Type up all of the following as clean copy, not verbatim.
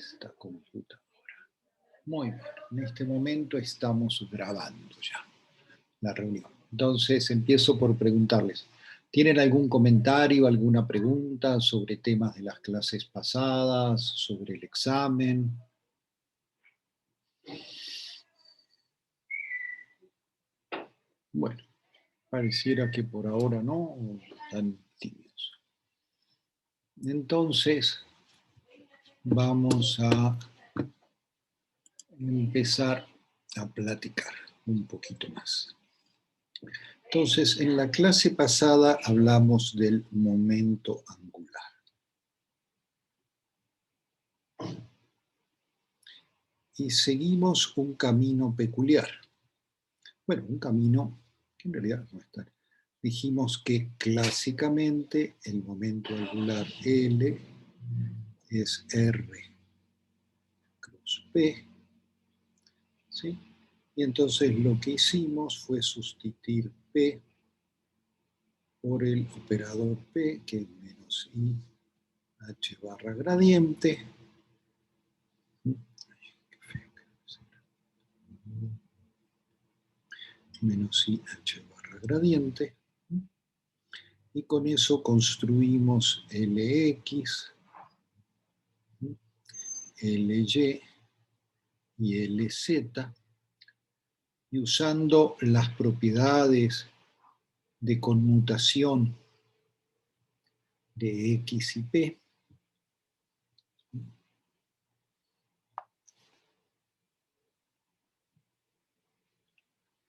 esta computadora. Muy bien, en este momento estamos grabando ya la reunión. Entonces empiezo por preguntarles, ¿tienen algún comentario, alguna pregunta sobre temas de las clases pasadas, sobre el examen? Bueno, pareciera que por ahora no, o están tímidos. Entonces, vamos a empezar a platicar un poquito más. Entonces, en la clase pasada hablamos del momento angular. Y seguimos un camino peculiar. Bueno, un camino que en realidad no está. Dijimos que clásicamente el momento angular L es R cruz P, ¿sí? Y entonces lo que hicimos fue sustituir P por el operador P, que es menos I H barra gradiente. Menos I H barra gradiente. Y con eso construimos Lx, Ly y Lz, y usando las propiedades de conmutación de X y P,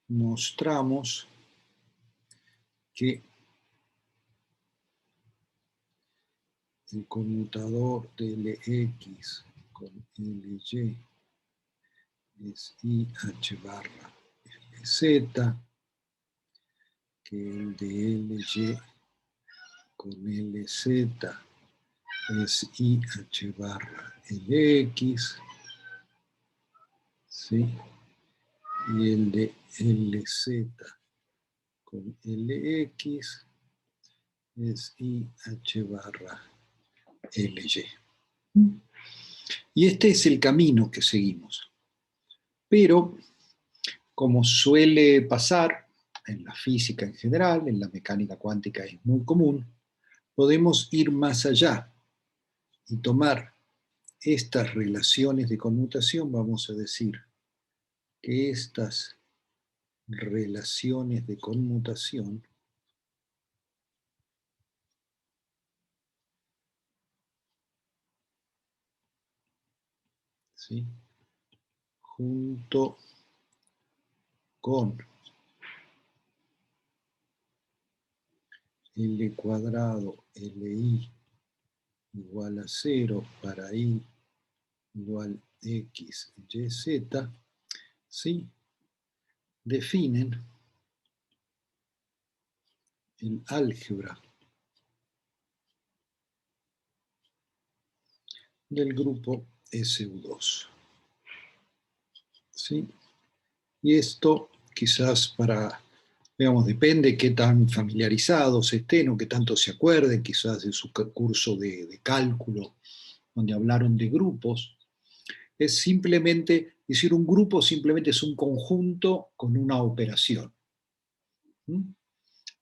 mostramos que el conmutador de Lx con Ly es IH barra Lz, que el de Ly con Lz es IH barra Lx, ¿sí? Y el de Lz con Lx es IH barra Ly. Y este es el camino que seguimos. Pero, como suele pasar en la física en general, en la mecánica cuántica es muy común, podemos ir más allá y tomar estas relaciones de conmutación, vamos a decir que estas relaciones de conmutación ¿sí? Junto con L cuadrado Li igual a 0 para I igual X, Y, Z, ¿sí? Definen el álgebra del grupo SU2. ¿Sí? Y esto quizás para, digamos, depende qué tan familiarizados estén o qué tanto se acuerden, quizás de su curso de cálculo, donde hablaron de grupos, es simplemente, decir un grupo simplemente es un conjunto con una operación. ¿Mm?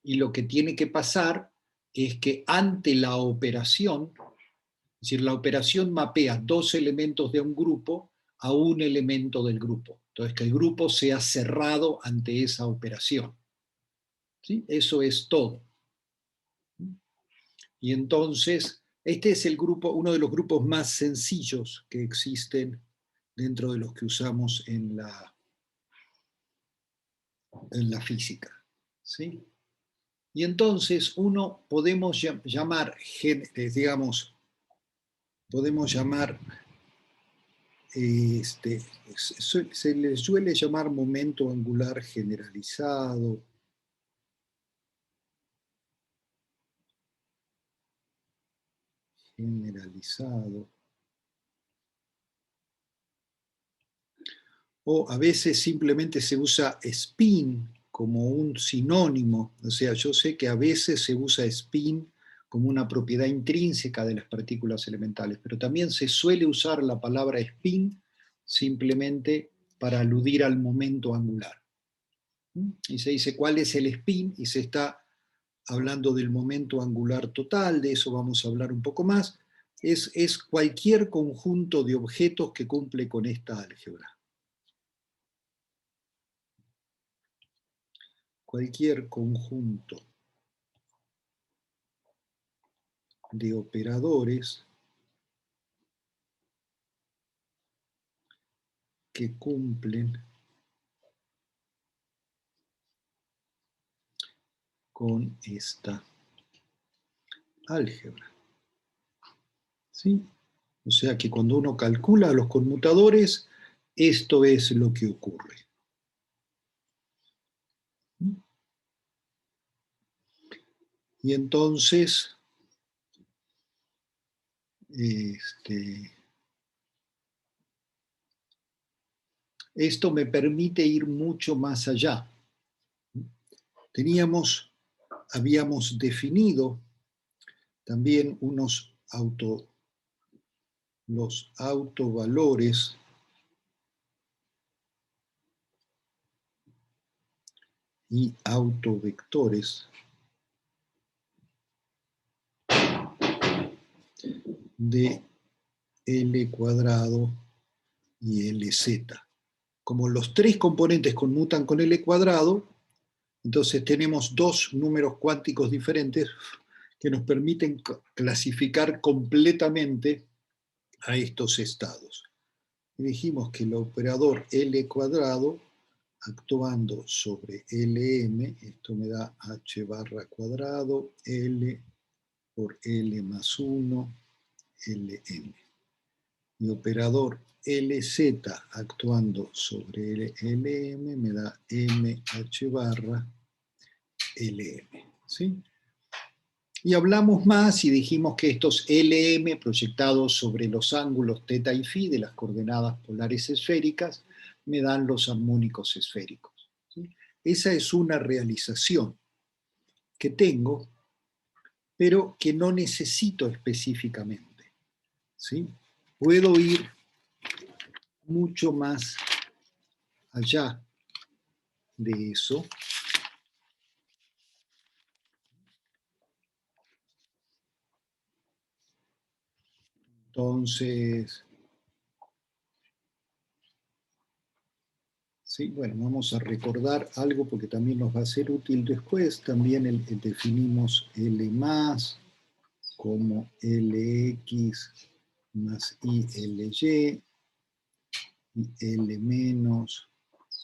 Y lo que tiene que pasar es que ante la operación, es decir, la operación mapea dos elementos de un grupo a un elemento del grupo. Entonces, que el grupo sea cerrado ante esa operación. ¿Sí? Eso es todo. Y entonces, este es el grupo, uno de los grupos más sencillos que existen dentro de los que usamos en la física. ¿Sí? Y entonces uno podemos llamar, digamos, podemos llamar, se le suele llamar momento angular generalizado. O a veces simplemente se usa spin como un sinónimo. O sea, yo sé que a veces se usa spin como una propiedad intrínseca de las partículas elementales, pero también se suele usar la palabra spin simplemente para aludir al momento angular. Y se dice cuál es el spin, y se está hablando del momento angular total, de eso vamos a hablar un poco más. Es cualquier conjunto de objetos que cumple con esta álgebra. Cualquier conjunto de operadores que cumplen con esta álgebra. ¿Sí? O sea que cuando uno calcula los conmutadores, esto es lo que ocurre. Y entonces, esto me permite ir mucho más allá. Habíamos definido también los autovalores y autovectores de L cuadrado y Lz. Como los tres componentes conmutan con L cuadrado, entonces tenemos dos números cuánticos diferentes que nos permiten clasificar completamente a estos estados. Y dijimos que el operador L cuadrado, actuando sobre Lm, esto me da h barra cuadrado, L por L más 1, Lm. Y operador Lz actuando sobre Lm me da mh barra Lm. ¿Sí? Y hablamos más y dijimos que estos Lm proyectados sobre los ángulos θ y φ de las coordenadas polares esféricas me dan los armónicos esféricos. ¿Sí? Esa es una realización que tengo, pero que no necesito específicamente. ¿Sí? Puedo ir mucho más allá de eso. Entonces, sí, bueno, vamos a recordar algo porque también nos va a ser útil después. También definimos L más como Lx más ILY y L menos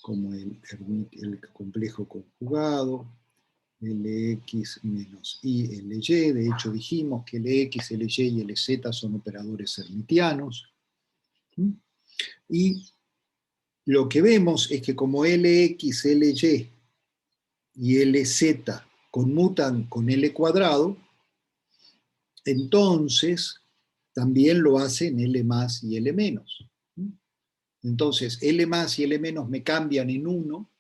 como el complejo conjugado, Lx menos ILY. De hecho, dijimos que Lx, Ly y Lz son operadores hermitianos. Y lo que vemos es que como Lx, Ly y Lz conmutan con L cuadrado, entonces también lo hacen L más y L menos. Entonces, L más y L menos me cambian en 1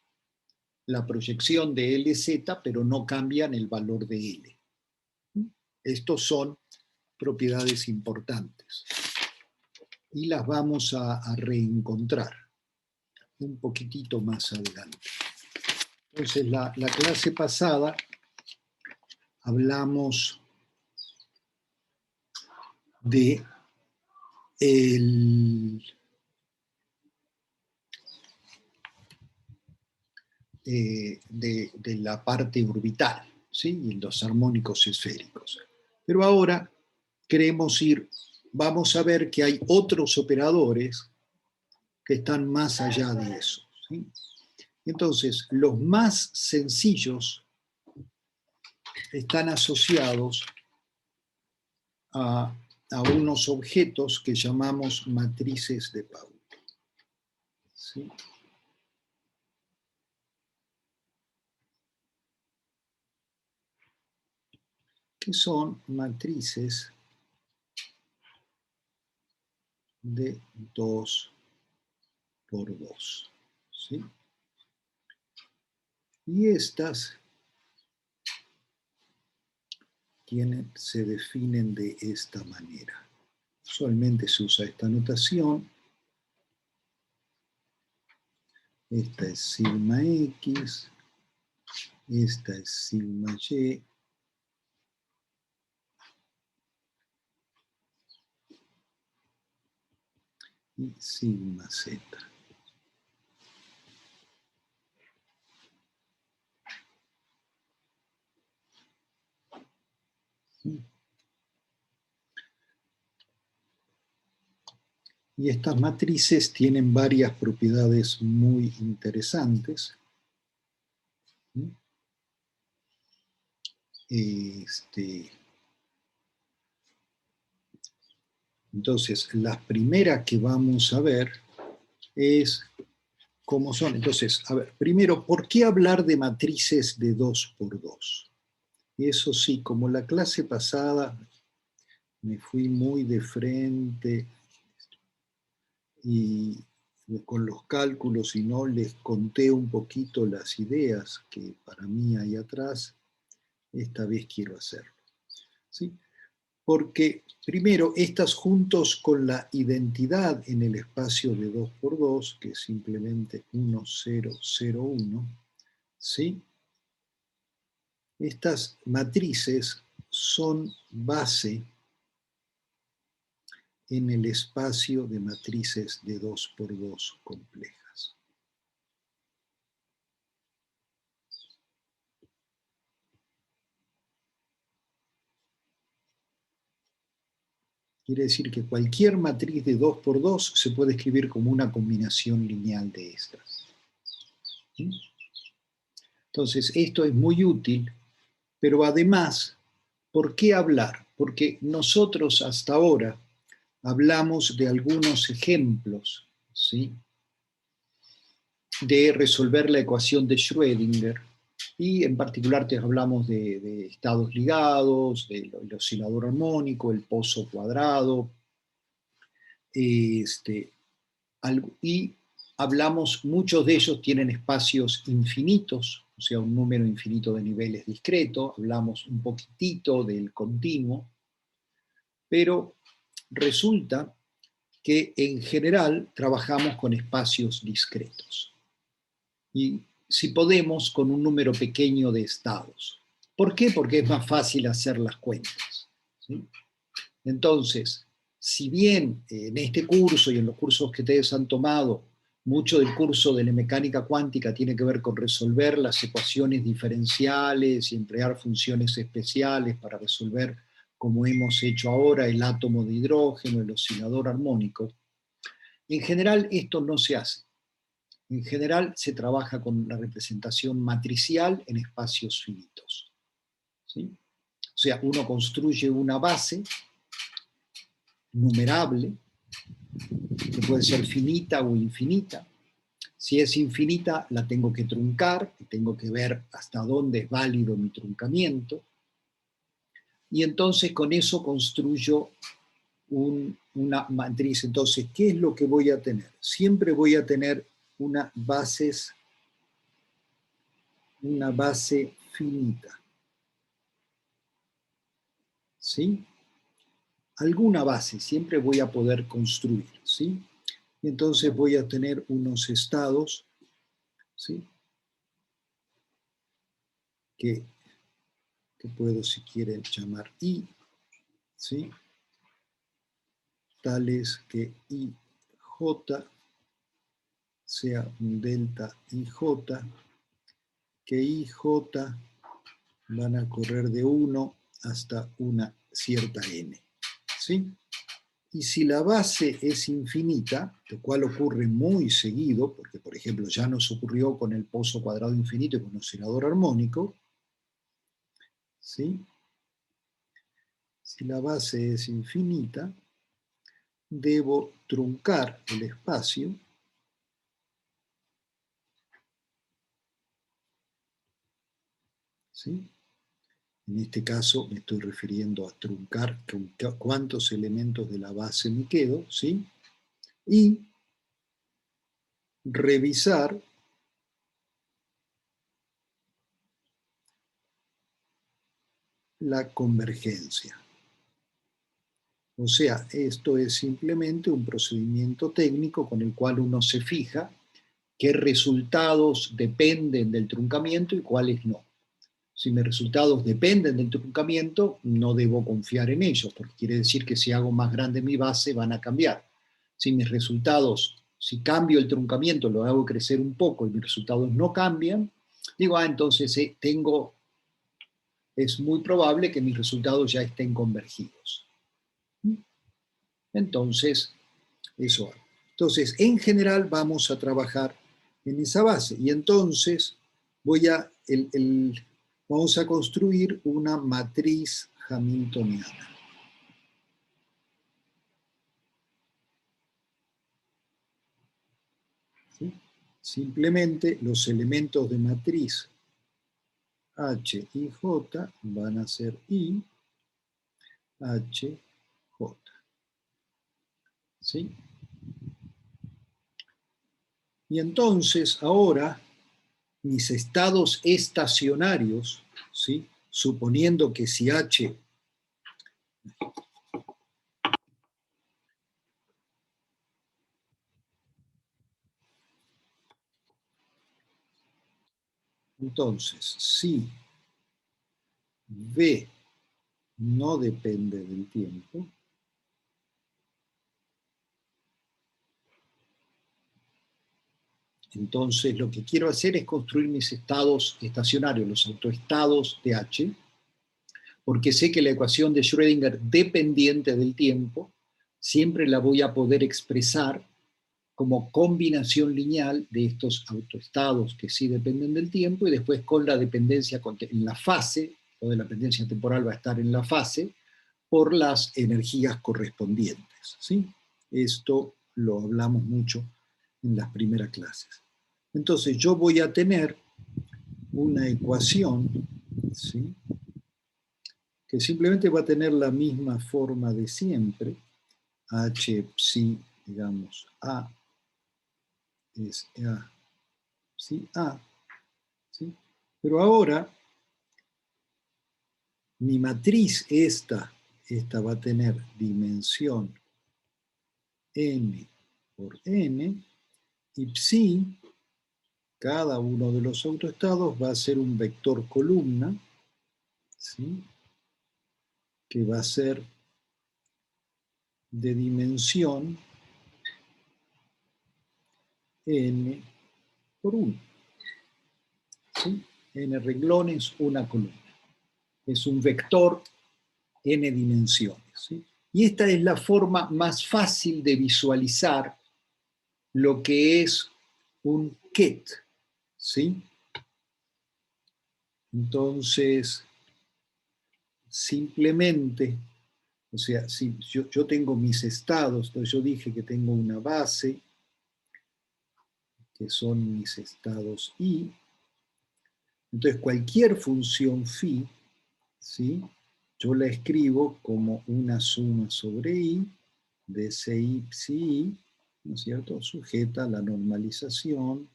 la proyección de Lz, pero no cambian el valor de L. Estos son propiedades importantes y las vamos a reencontrar un poquitito más adelante. Entonces, la clase pasada hablamos de de la parte orbital, ¿sí? Y los armónicos esféricos. Pero ahora vamos a ver que hay otros operadores que están más allá de eso. ¿Sí? Entonces, los más sencillos están asociados a unos objetos que llamamos matrices de Pauli. ¿Sí? Que son matrices de 2 por 2. ¿Sí? Y estas se definen de esta manera. Usualmente se usa esta notación. Esta es sigma X, esta es sigma Y, y sigma Z. Y estas matrices tienen varias propiedades muy interesantes. Entonces, las primeras que vamos a ver es cómo son. Entonces, a ver, primero, ¿por qué hablar de matrices de 2 por 2? Y eso sí, como la clase pasada me fui muy de frente y con los cálculos y no les conté un poquito las ideas que para mí hay atrás, esta vez quiero hacerlo. ¿Sí? Porque, primero, estas juntos con la identidad en el espacio de 2 por 2, que es simplemente 1, 0, 0, 1, ¿sí? Estas matrices son base en el espacio de matrices de 2 por 2 complejas. Quiere decir que cualquier matriz de 2 por 2 se puede escribir como una combinación lineal de estas. ¿Sí? Entonces, esto es muy útil, pero además, ¿por qué hablar? Porque nosotros hasta ahora hablamos de algunos ejemplos, ¿sí?, de resolver la ecuación de Schrödinger, y en particular te hablamos de estados ligados, del oscilador armónico, el pozo cuadrado, y hablamos, muchos de ellos tienen espacios infinitos, o sea, un número infinito de niveles discretos, hablamos un poquitito del continuo, pero resulta que en general trabajamos con espacios discretos. Y si podemos, con un número pequeño de estados. ¿Por qué? Porque es más fácil hacer las cuentas. ¿Sí? Entonces, si bien en este curso y en los cursos que ustedes han tomado, mucho del curso de la mecánica cuántica tiene que ver con resolver las ecuaciones diferenciales y emplear funciones especiales para resolver, como hemos hecho ahora, el átomo de hidrógeno, el oscilador armónico, en general esto no se hace. En general se trabaja con la representación matricial en espacios finitos. ¿Sí? O sea, uno construye una base numerable, que puede ser finita o infinita. Si es infinita, la tengo que truncar, y tengo que ver hasta dónde es válido mi truncamiento. Y entonces con eso construyo una matriz. Entonces, ¿qué es lo que voy a tener? Siempre voy a tener una base finita. ¿Sí? Alguna base siempre voy a poder construir, ¿sí? Y entonces voy a tener unos estados, ¿sí?, que puedo, si quieren, llamar I, ¿sí?, tales que IJ sea un delta IJ, que IJ van a correr de 1 hasta una cierta n, ¿sí? Y si la base es infinita, lo cual ocurre muy seguido, porque por ejemplo ya nos ocurrió con el pozo cuadrado infinito y con el oscilador armónico, ¿sí?, si la base es infinita, debo truncar el espacio, ¿sí? En este caso me estoy refiriendo a truncar cuántos elementos de la base me quedo, ¿sí?, y revisar la convergencia. O sea, esto es simplemente un procedimiento técnico con el cual uno se fija qué resultados dependen del truncamiento y cuáles no. Si mis resultados dependen del truncamiento, no debo confiar en ellos, porque quiere decir que si hago más grande mi base, van a cambiar. Si mis resultados, si cambio el truncamiento, lo hago crecer un poco y mis resultados no cambian, digo, entonces es muy probable que mis resultados ya estén convergidos. Entonces, eso. Entonces, en general vamos a trabajar en esa base. Y entonces vamos a construir una matriz hamiltoniana. ¿Sí? Simplemente los elementos de matriz H y J van a ser I, H, J. ¿Sí? Y entonces ahora mis estados estacionarios, ¿sí? Suponiendo que si H entonces, si V no depende del tiempo, entonces lo que quiero hacer es construir mis estados estacionarios, los autoestados de H, porque sé que la ecuación de Schrödinger dependiente del tiempo siempre la voy a poder expresar como combinación lineal de estos autoestados que sí dependen del tiempo y después con la dependencia en la fase, o de la dependencia temporal va a estar en la fase, por las energías correspondientes. ¿Sí? Esto lo hablamos mucho en las primeras clases. Entonces yo voy a tener una ecuación, ¿sí? Que simplemente va a tener la misma forma de siempre, H psi, digamos, A es A, psi A, ¿sí? Pero ahora mi matriz esta va a tener dimensión n por n, y psi, cada uno de los autoestados va a ser un vector columna, ¿sí? Que va a ser de dimensión n por 1. ¿Sí? N renglones, una columna. Es un vector n dimensiones. ¿Sí? Y esta es la forma más fácil de visualizar lo que es un ket. ¿Sí? Entonces, simplemente, o sea, si yo tengo mis estados, entonces yo dije que tengo una base, que son mis estados I, entonces cualquier función phi, ¿sí? Yo la escribo como una suma sobre I de Ci psi I, ¿no es cierto? Sujeta a la normalización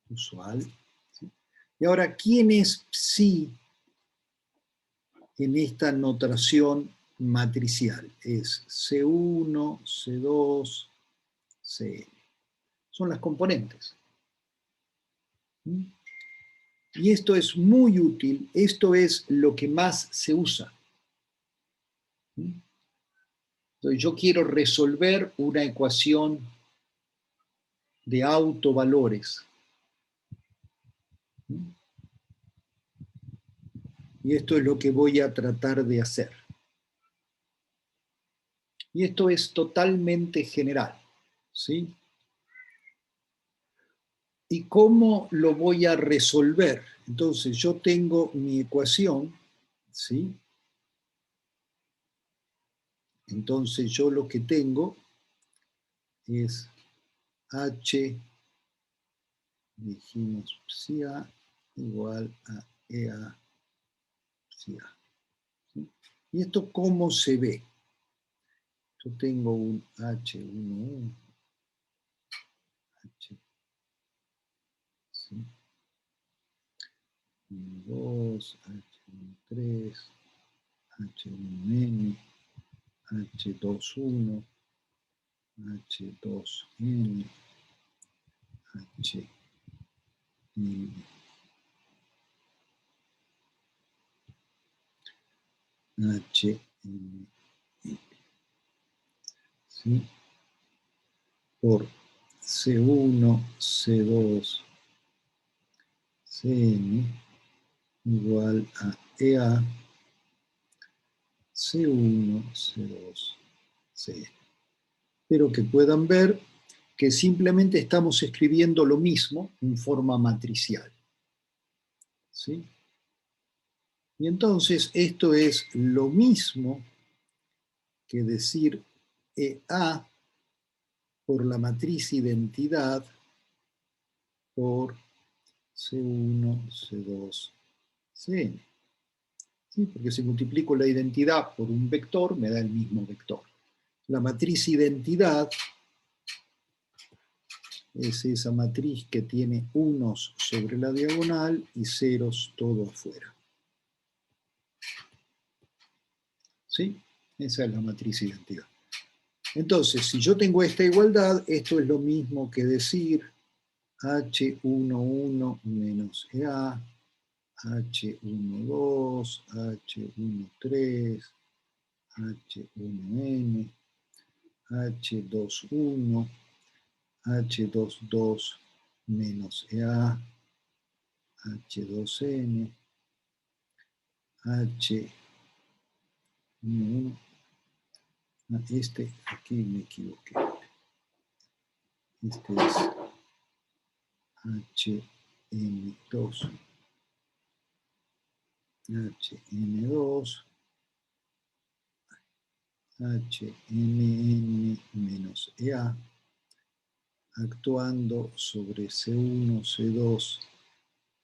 usual. ¿Sí? Y ahora, ¿quién es psi en esta notación matricial? Es C1, C2, Cn. Son las componentes. ¿Mm? Y esto es muy útil, esto es lo que más se usa. ¿Mm? Entonces, yo quiero resolver una ecuación de autovalores. ¿Mm? Y esto es lo que voy a tratar de hacer. Y esto es totalmente general. ¿Sí? ¿Y cómo lo voy a resolver? Entonces, yo tengo mi ecuación, ¿sí? Entonces, yo lo que tengo es H, dijimos, psi A igual a EA psi A. ¿Sí? ¿Y esto cómo se ve? Yo tengo un H1, H, ¿sí? 2, H. H1,3, H1N, H2,1, H2N, H, H, ¿sí? Por C1, C2, Cn igual a EA, C1, C2, Cn. Espero que puedan ver que simplemente estamos escribiendo lo mismo en forma matricial. ¿Sí? Y entonces esto es lo mismo que decir EA por la matriz identidad por C1, C2, Cn. ¿Sí? Porque si multiplico la identidad por un vector, me da el mismo vector. La matriz identidad es esa matriz que tiene unos sobre la diagonal y ceros todo afuera. ¿Sí? Esa es la matriz identidad. Entonces, si yo tengo esta igualdad, esto es lo mismo que decir H11 menos EA, H12, H13, H1N, H21, H22 menos EA, H2N, H11, aquí me equivoqué, este es HN2, HN2, HNN menos EA, actuando sobre C1, C2,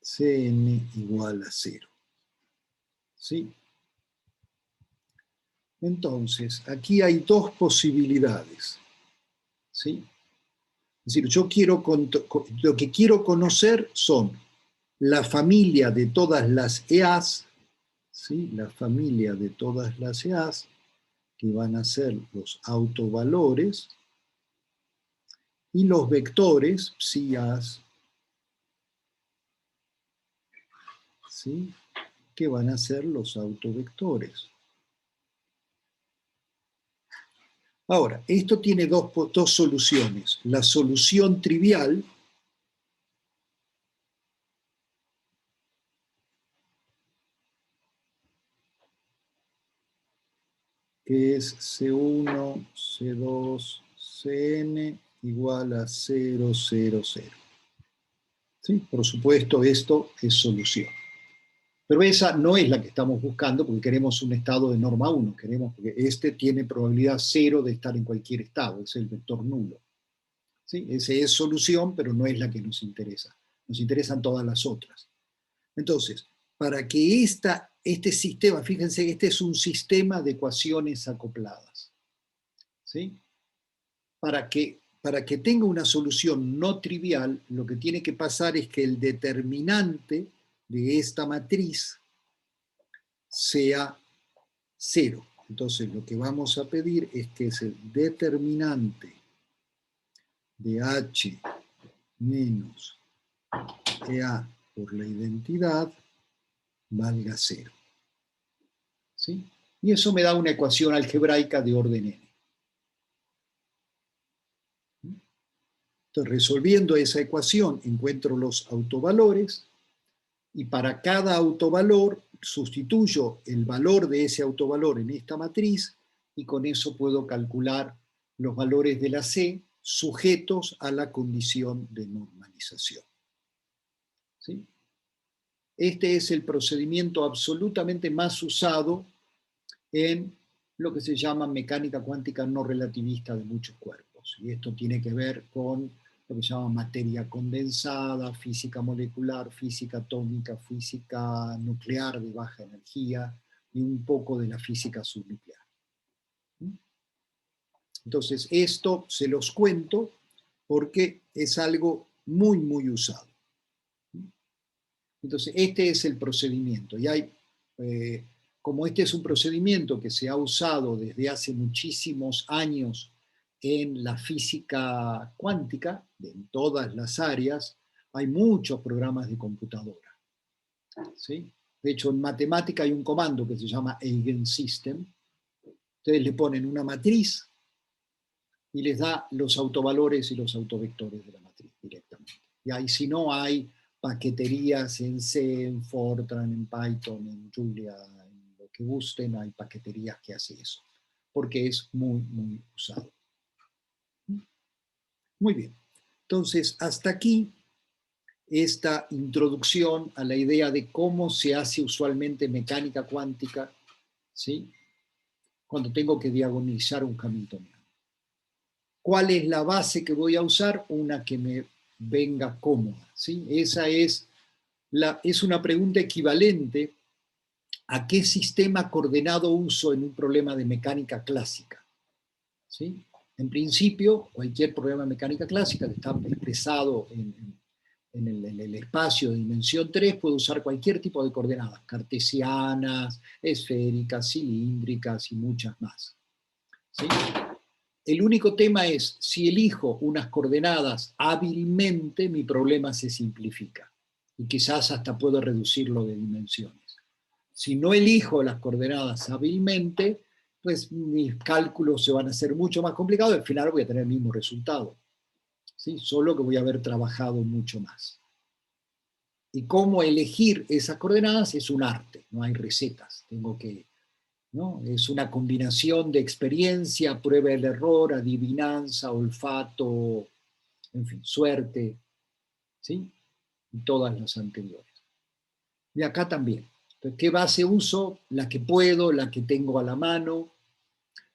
Cn igual a 0. ¿Sí? Entonces, aquí hay dos posibilidades. ¿Sí? Es decir, lo que quiero conocer son la familia de todas las EAs, ¿sí? La familia de todas las EAs, que van a ser los autovalores, y los vectores, psi-as, ¿sí? Que van a ser los autovectores. Ahora, esto tiene dos soluciones. La solución trivial, que es C1, C2, Cn igual a 0, 0, 0. ¿Sí? Por supuesto, esto es solución. Pero esa no es la que estamos buscando porque queremos un estado de norma 1. Porque este tiene probabilidad 0 de estar en cualquier estado, es el vector nulo. ¿Sí? Ese es solución, pero no es la que nos interesa. Nos interesan todas las otras. Entonces, para que este sistema, fíjense, este es un sistema de ecuaciones acopladas. ¿Sí? Para que tenga una solución no trivial, lo que tiene que pasar es que el determinante de esta matriz sea 0. Entonces, lo que vamos a pedir es que el determinante de H menos EA por la identidad valga 0. ¿Sí? Y eso me da una ecuación algebraica de orden n. Entonces, resolviendo esa ecuación, encuentro los autovalores y para cada autovalor sustituyo el valor de ese autovalor en esta matriz y con eso puedo calcular los valores de la C sujetos a la condición de normalización. ¿Sí? Este es el procedimiento absolutamente más usado en lo que se llama mecánica cuántica no relativista de muchos cuerpos. Y esto tiene que ver con lo que se llama materia condensada, física molecular, física atómica, física nuclear de baja energía y un poco de la física subnuclear. Entonces, esto se los cuento porque es algo muy usado. Entonces, este es el procedimiento. Y hay como este es un procedimiento que se ha usado desde hace muchísimos años en la física cuántica, en todas las áreas, hay muchos programas de computadora, ¿sí? De hecho, en matemática hay un comando que se llama Eigensystem. Ustedes le ponen una matriz y les da los autovalores y los autovectores de la matriz directamente. Y ahí, si no, hay paqueterías en C, en Fortran, en Python, en Julia, en lo que gusten, hay paqueterías que hacen eso, porque es muy, muy usado. Muy bien. Entonces, hasta aquí esta introducción a la idea de cómo se hace usualmente mecánica cuántica, ¿sí? Cuando tengo que diagonalizar un hamiltoniano. ¿Cuál es la base que voy a usar? Una que me venga cómoda, ¿sí? Esa es una pregunta equivalente a qué sistema coordenado uso en un problema de mecánica clásica, ¿sí? En principio, cualquier problema de mecánica clásica que está expresado en el espacio de dimensión 3 puede usar cualquier tipo de coordenadas, cartesianas, esféricas, cilíndricas y muchas más, ¿sí? El único tema es, si elijo unas coordenadas hábilmente, mi problema se simplifica y quizás hasta puedo reducirlo de dimensiones. Si no elijo las coordenadas hábilmente, pues mis cálculos se van a hacer mucho más complicados y al final voy a tener el mismo resultado, ¿sí? Solo que voy a haber trabajado mucho más. Y cómo elegir esas coordenadas es un arte, no hay recetas. ¿no? Es una combinación de experiencia, prueba del error, adivinanza, olfato, en fin, suerte, ¿sí? Y todas las anteriores. Y acá también. Entonces, ¿qué base uso? La que puedo, la que tengo a la mano.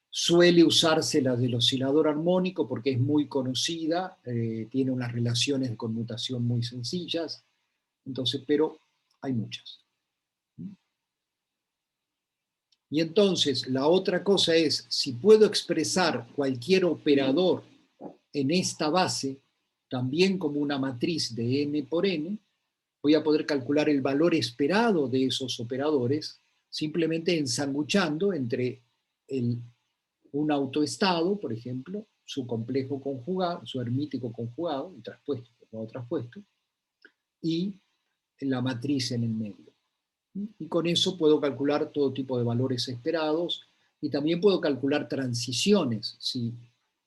Suele usarse la del oscilador armónico porque es muy conocida, tiene unas relaciones de conmutación muy sencillas, entonces, pero hay muchas. Y entonces la otra cosa es, si puedo expresar cualquier operador en esta base, también como una matriz de n por n, voy a poder calcular el valor esperado de esos operadores simplemente ensanguchando entre un autoestado, por ejemplo, su complejo conjugado, su hermítico conjugado, y traspuesto, no traspuesto, y la matriz en el medio. Y con eso puedo calcular todo tipo de valores esperados y también puedo calcular transiciones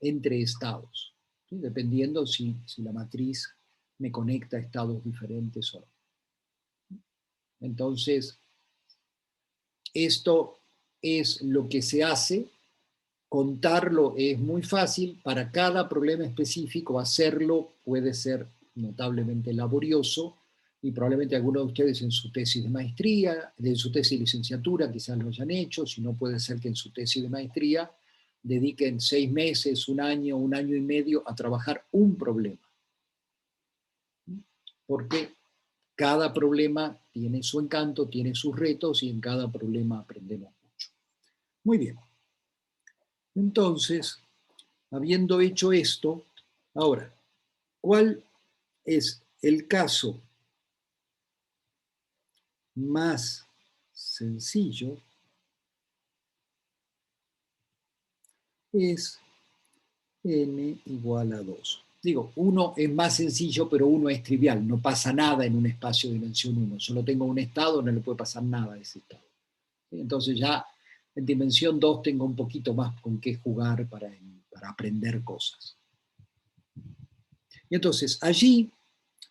entre estados, ¿sí? Dependiendo si la matriz me conecta a estados diferentes o no. Entonces, esto es lo que se hace. Contarlo es muy fácil. Para cada problema específico, hacerlo puede ser notablemente laborioso y probablemente algunos de ustedes en su tesis de maestría, en su tesis de licenciatura quizás lo hayan hecho, si no puede ser que en su tesis de maestría dediquen 6 meses, un año y medio a trabajar un problema. Porque cada problema tiene su encanto, tiene sus retos y en cada problema aprendemos mucho. Muy bien. Entonces, habiendo hecho esto, ahora, ¿cuál es el caso más sencillo? Es n igual a 2. Digo, 1 es más sencillo, pero 1 es trivial. No pasa nada en un espacio de dimensión 1. Solo tengo un estado, no le puede pasar nada a ese estado. Entonces ya en dimensión 2 tengo un poquito más con qué jugar para aprender cosas. Y entonces allí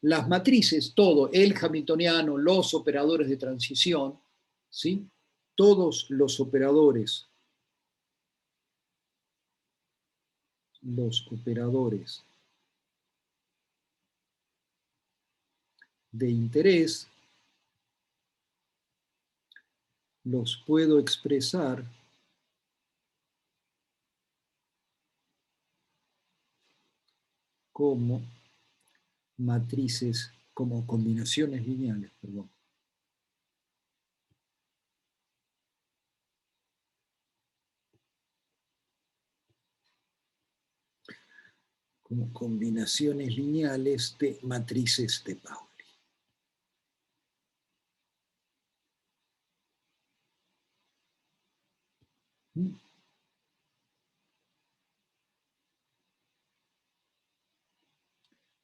las matrices, todo, el hamiltoniano, los operadores de transición, ¿sí? Todos los operadores de interés los puedo expresar como matrices, como combinaciones lineales, perdón. Como combinaciones lineales de matrices de Pauli.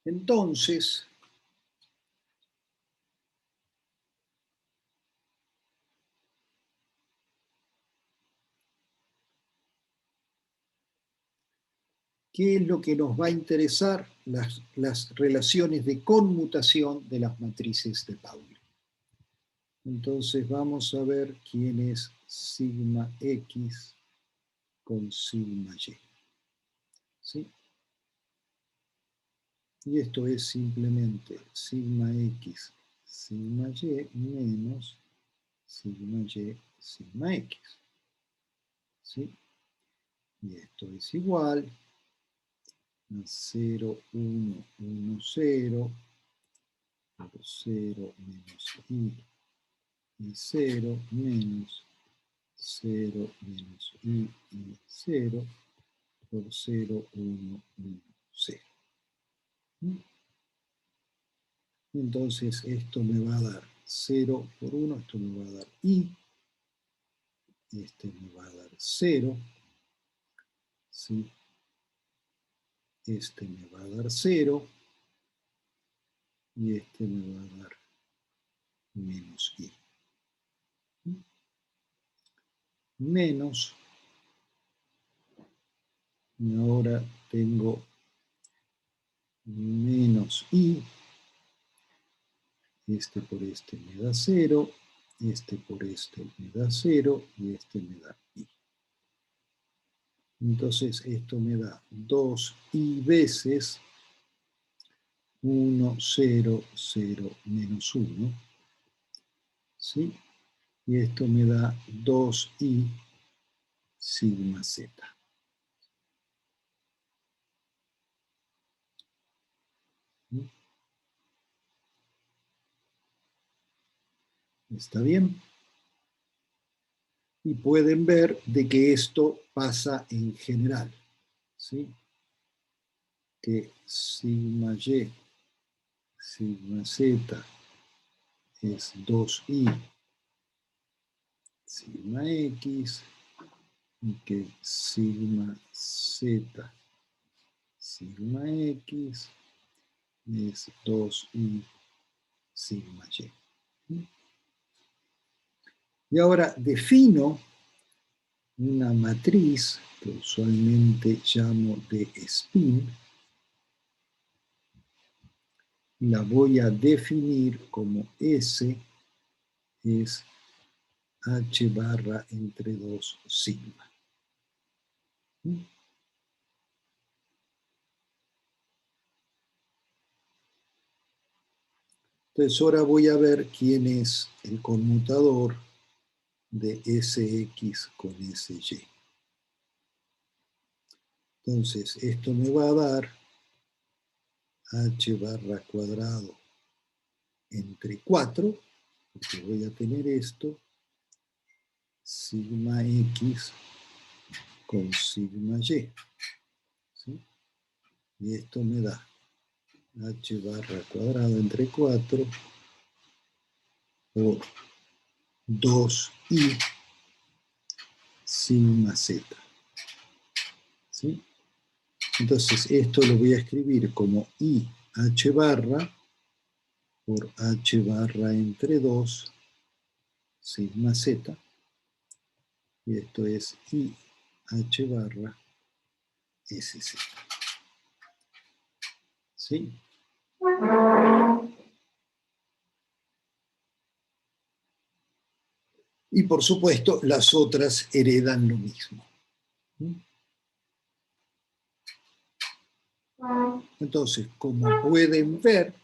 Entonces, ¿qué es lo que nos va a interesar? Las relaciones de conmutación de las matrices de Pauli. Entonces vamos a ver quién es sigma X con sigma Y. ¿Sí? Y esto es simplemente sigma X, sigma Y menos sigma Y, sigma X. ¿Sí? Y esto es igual a 0, 1, 1, 0, por 0 menos y 0 menos 0 menos y 0 por 0, 1, 1, 0. Entonces esto me va a dar 0 por 1, esto me va a dar i, este me va a dar 0, ¿sí? Este me va a dar 0 y este me va a dar menos i. Menos, y ahora tengo menos i, este por este me da 0, este por este me da 0 y este me da i. Entonces esto me da 2i veces 1, 0, 0, menos 1, ¿sí? Y esto me da 2i sigma z. ¿Está bien? Y pueden ver de que esto pasa en general, ¿sí? Que sigma y, sigma z es 2i sigma x y que sigma z sigma x es 2i sigma y. Y ahora defino una matriz que usualmente llamo de spin. La voy a definir como S es H barra entre 2 sigma. Entonces ahora voy a ver quién es el conmutador de Sx con Sy. Entonces esto me va a dar H barra cuadrado entre 4, porque voy a tener esto, sigma x con sigma y. ¿Sí? Y esto me da H barra cuadrado entre 4 por 2i sigma z. ¿Sí? Entonces esto lo voy a escribir como i h barra por h barra entre 2 sigma z. Y esto es i h barra sz. ¿Sí? Y por supuesto, las otras heredan lo mismo. Entonces, como pueden ver,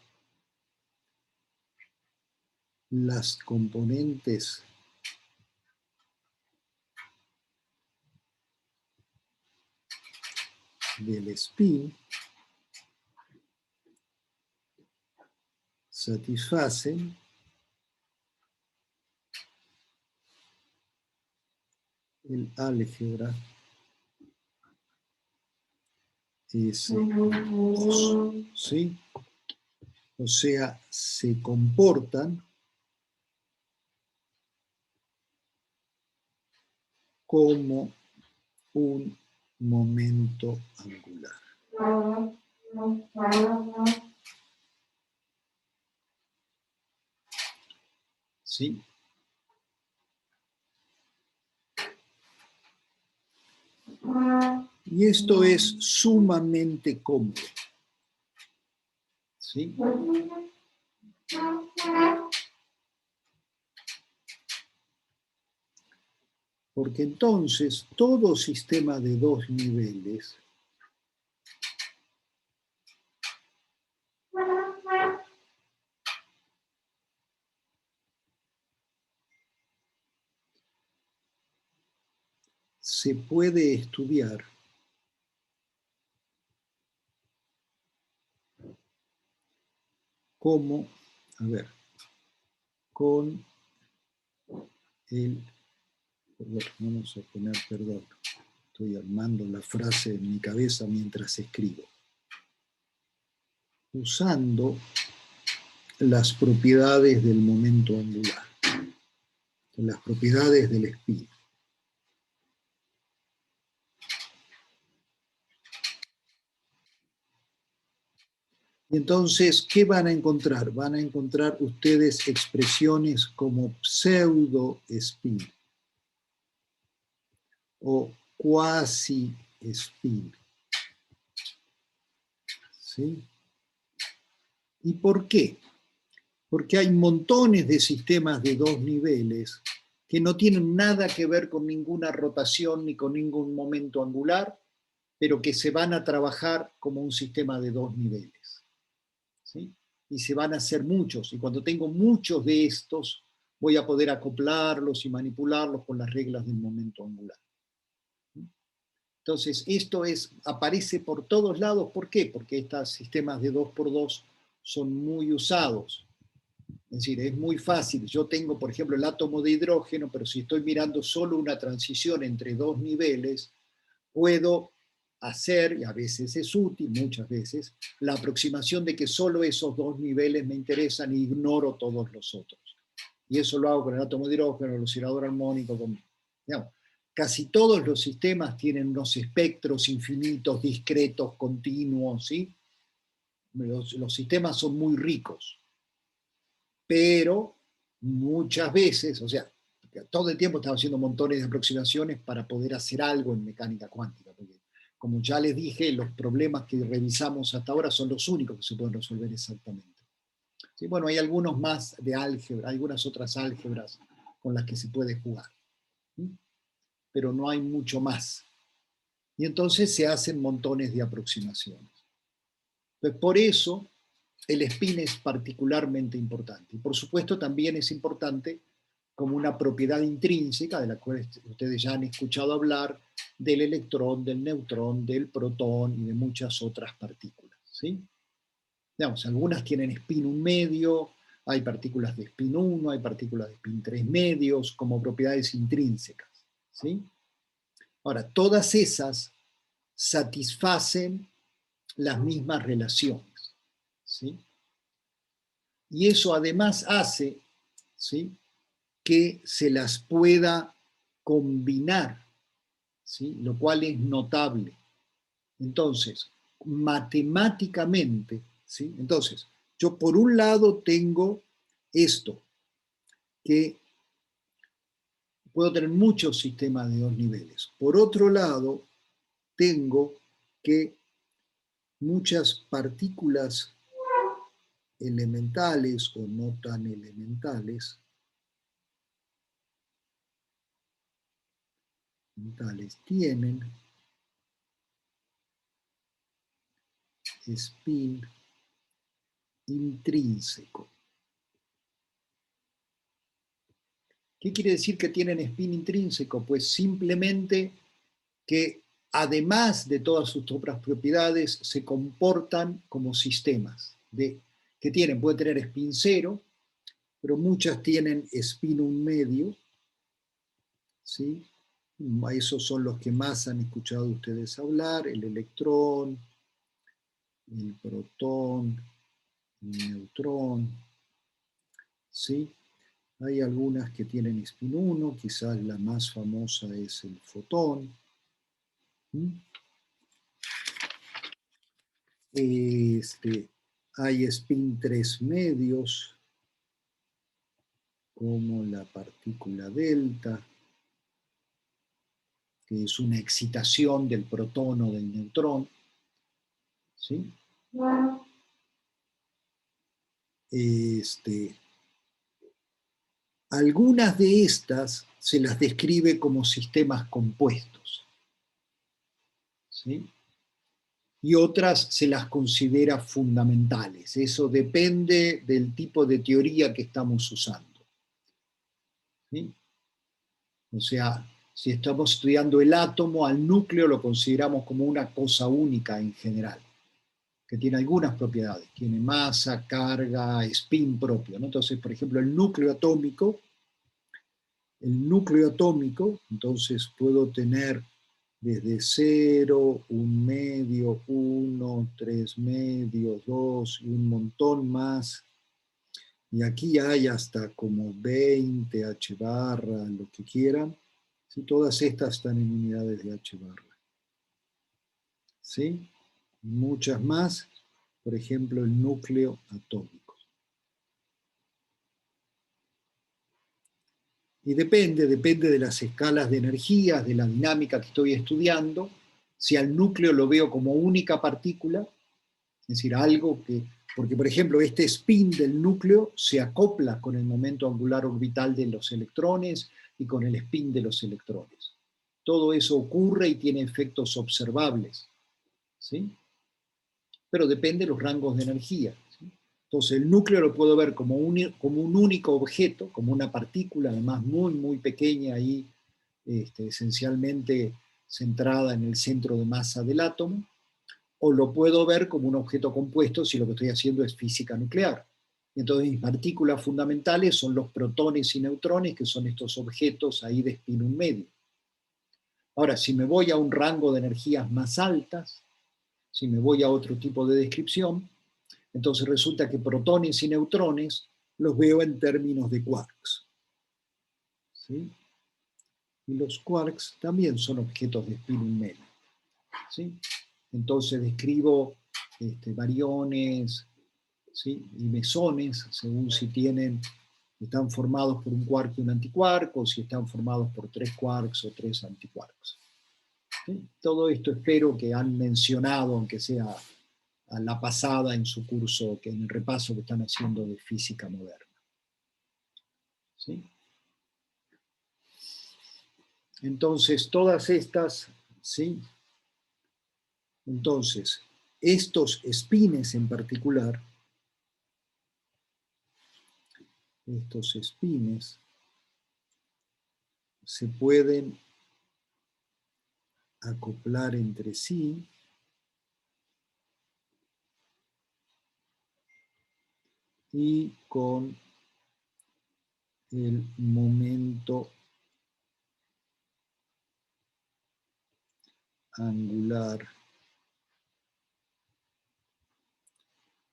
las componentes del spin satisfacen el álgebra S2, ¿sí? O sea, se comportan como un momento angular. ¿sí? Y esto es sumamente cómodo, ¿sí? Porque entonces todo sistema de dos niveles se puede estudiar como, a ver, con el, bueno, vamos a poner, perdón, estoy armando la frase en mi cabeza mientras escribo, usando las propiedades del momento angular, las propiedades del spin. Y entonces, ¿qué van a encontrar? Van a encontrar ustedes expresiones como pseudo-spin o quasi-spin. ¿Sí? ¿Y por qué? Porque hay montones de sistemas de dos niveles que no tienen nada que ver con ninguna rotación ni con ningún momento angular, pero que se van a trabajar como un sistema de dos niveles. ¿Sí? Y se van a hacer muchos. Y cuando tengo muchos de estos, voy a poder acoplarlos y manipularlos con las reglas del momento angular. Entonces, esto aparece por todos lados. ¿Por qué? Porque estos sistemas de 2x2 son muy usados. Es decir, es muy fácil. Yo tengo, por ejemplo, el átomo de hidrógeno, pero si estoy mirando solo una transición entre dos niveles, puedo hacer, y a veces es útil, muchas veces, la aproximación de que solo esos dos niveles me interesan y ignoro todos los otros. Y eso lo hago con el átomo de hidrógeno, el oscilador armónico, digamos, casi todos los sistemas tienen unos espectros infinitos, discretos, continuos, ¿sí? Los sistemas son muy ricos, pero muchas veces, o sea, todo el tiempo estamos haciendo montones de aproximaciones para poder hacer algo en mecánica cuántica, porque como ya les dije, los problemas que revisamos hasta ahora son los únicos que se pueden resolver exactamente. Sí, bueno, hay algunos más de álgebra, algunas otras álgebras con las que se puede jugar, ¿sí? Pero no hay mucho más. Y entonces se hacen montones de aproximaciones. Entonces, por eso el spin es particularmente importante. Y por supuesto también es importante como una propiedad intrínseca de la cual ustedes ya han escuchado hablar, del electrón, del neutrón, del protón y de muchas otras partículas. ¿Sí? Digamos, algunas tienen spin 1 medio, hay partículas de spin 1, hay partículas de spin 3 medios como propiedades intrínsecas. ¿Sí? Ahora, todas esas satisfacen las mismas relaciones. ¿Sí? Y eso además hace, ¿sí?, que se las pueda combinar, ¿sí?, lo cual es notable. Entonces, matemáticamente, ¿sí?, entonces, yo por un lado tengo esto, que puedo tener muchos sistemas de dos niveles. Por otro lado, tengo que muchas partículas elementales o no tan elementales tienen spin intrínseco. ¿Qué quiere decir que tienen spin intrínseco? Pues simplemente que además de todas sus otras propiedades se comportan como sistemas que pueden tener spin 0, pero muchas tienen spin 1 medio, ¿sí? Esos son los que más han escuchado ustedes hablar, el electrón, el protón, el neutrón, ¿sí? Hay algunas que tienen spin 1, quizás la más famosa es el fotón. Hay spin 3 medios, como la partícula delta, que es una excitación del protón o del neutrón, ¿sí? Algunas de estas se las describe como sistemas compuestos, ¿sí? Y otras se las considera fundamentales. Eso depende del tipo de teoría que estamos usando, ¿sí? O sea, si estamos estudiando el átomo, al núcleo lo consideramos como una cosa única en general, que tiene algunas propiedades, tiene masa, carga, spin propio, ¿no? Entonces, por ejemplo, el núcleo atómico, entonces puedo tener desde 0, 1 medio, 1, 3 medios, 2 y un montón más. Y aquí hay hasta como 20 H barra, lo que quieran. ¿Sí? Todas estas están en unidades de H barra. ¿Sí? Muchas más, por ejemplo, el núcleo atómico. Y depende de las escalas de energías, de la dinámica que estoy estudiando, si al núcleo lo veo como única partícula, es decir, algo que, porque por ejemplo este spin del núcleo se acopla con el momento angular orbital de los electrones y con el spin de los electrones. Todo eso ocurre y tiene efectos observables, ¿sí? Pero depende de los rangos de energía, ¿sí? Entonces el núcleo lo puedo ver como un único objeto, como una partícula, además muy, muy pequeña y esencialmente centrada en el centro de masa del átomo, o lo puedo ver como un objeto compuesto si lo que estoy haciendo es física nuclear. Entonces mis partículas fundamentales son los protones y neutrones, que son estos objetos ahí de spin 1 medio. Ahora, si me voy a un rango de energías más altas, si me voy a otro tipo de descripción, entonces resulta que protones y neutrones los veo en términos de quarks, ¿sí? Y los quarks también son objetos de spin 1 medio, ¿sí? Entonces describo bariones, ¿sí? Y mesones, según si están formados por un quark y un antiquark, o si están formados por 3 quarks o 3 antiquarks. ¿Sí? Todo esto espero que han mencionado, aunque sea a la pasada en su curso, que en el repaso que están haciendo de física moderna. ¿Sí? Entonces, todas estas, ¿sí? Entonces, estos spines en particular, estos spines se pueden acoplar entre sí y con el momento angular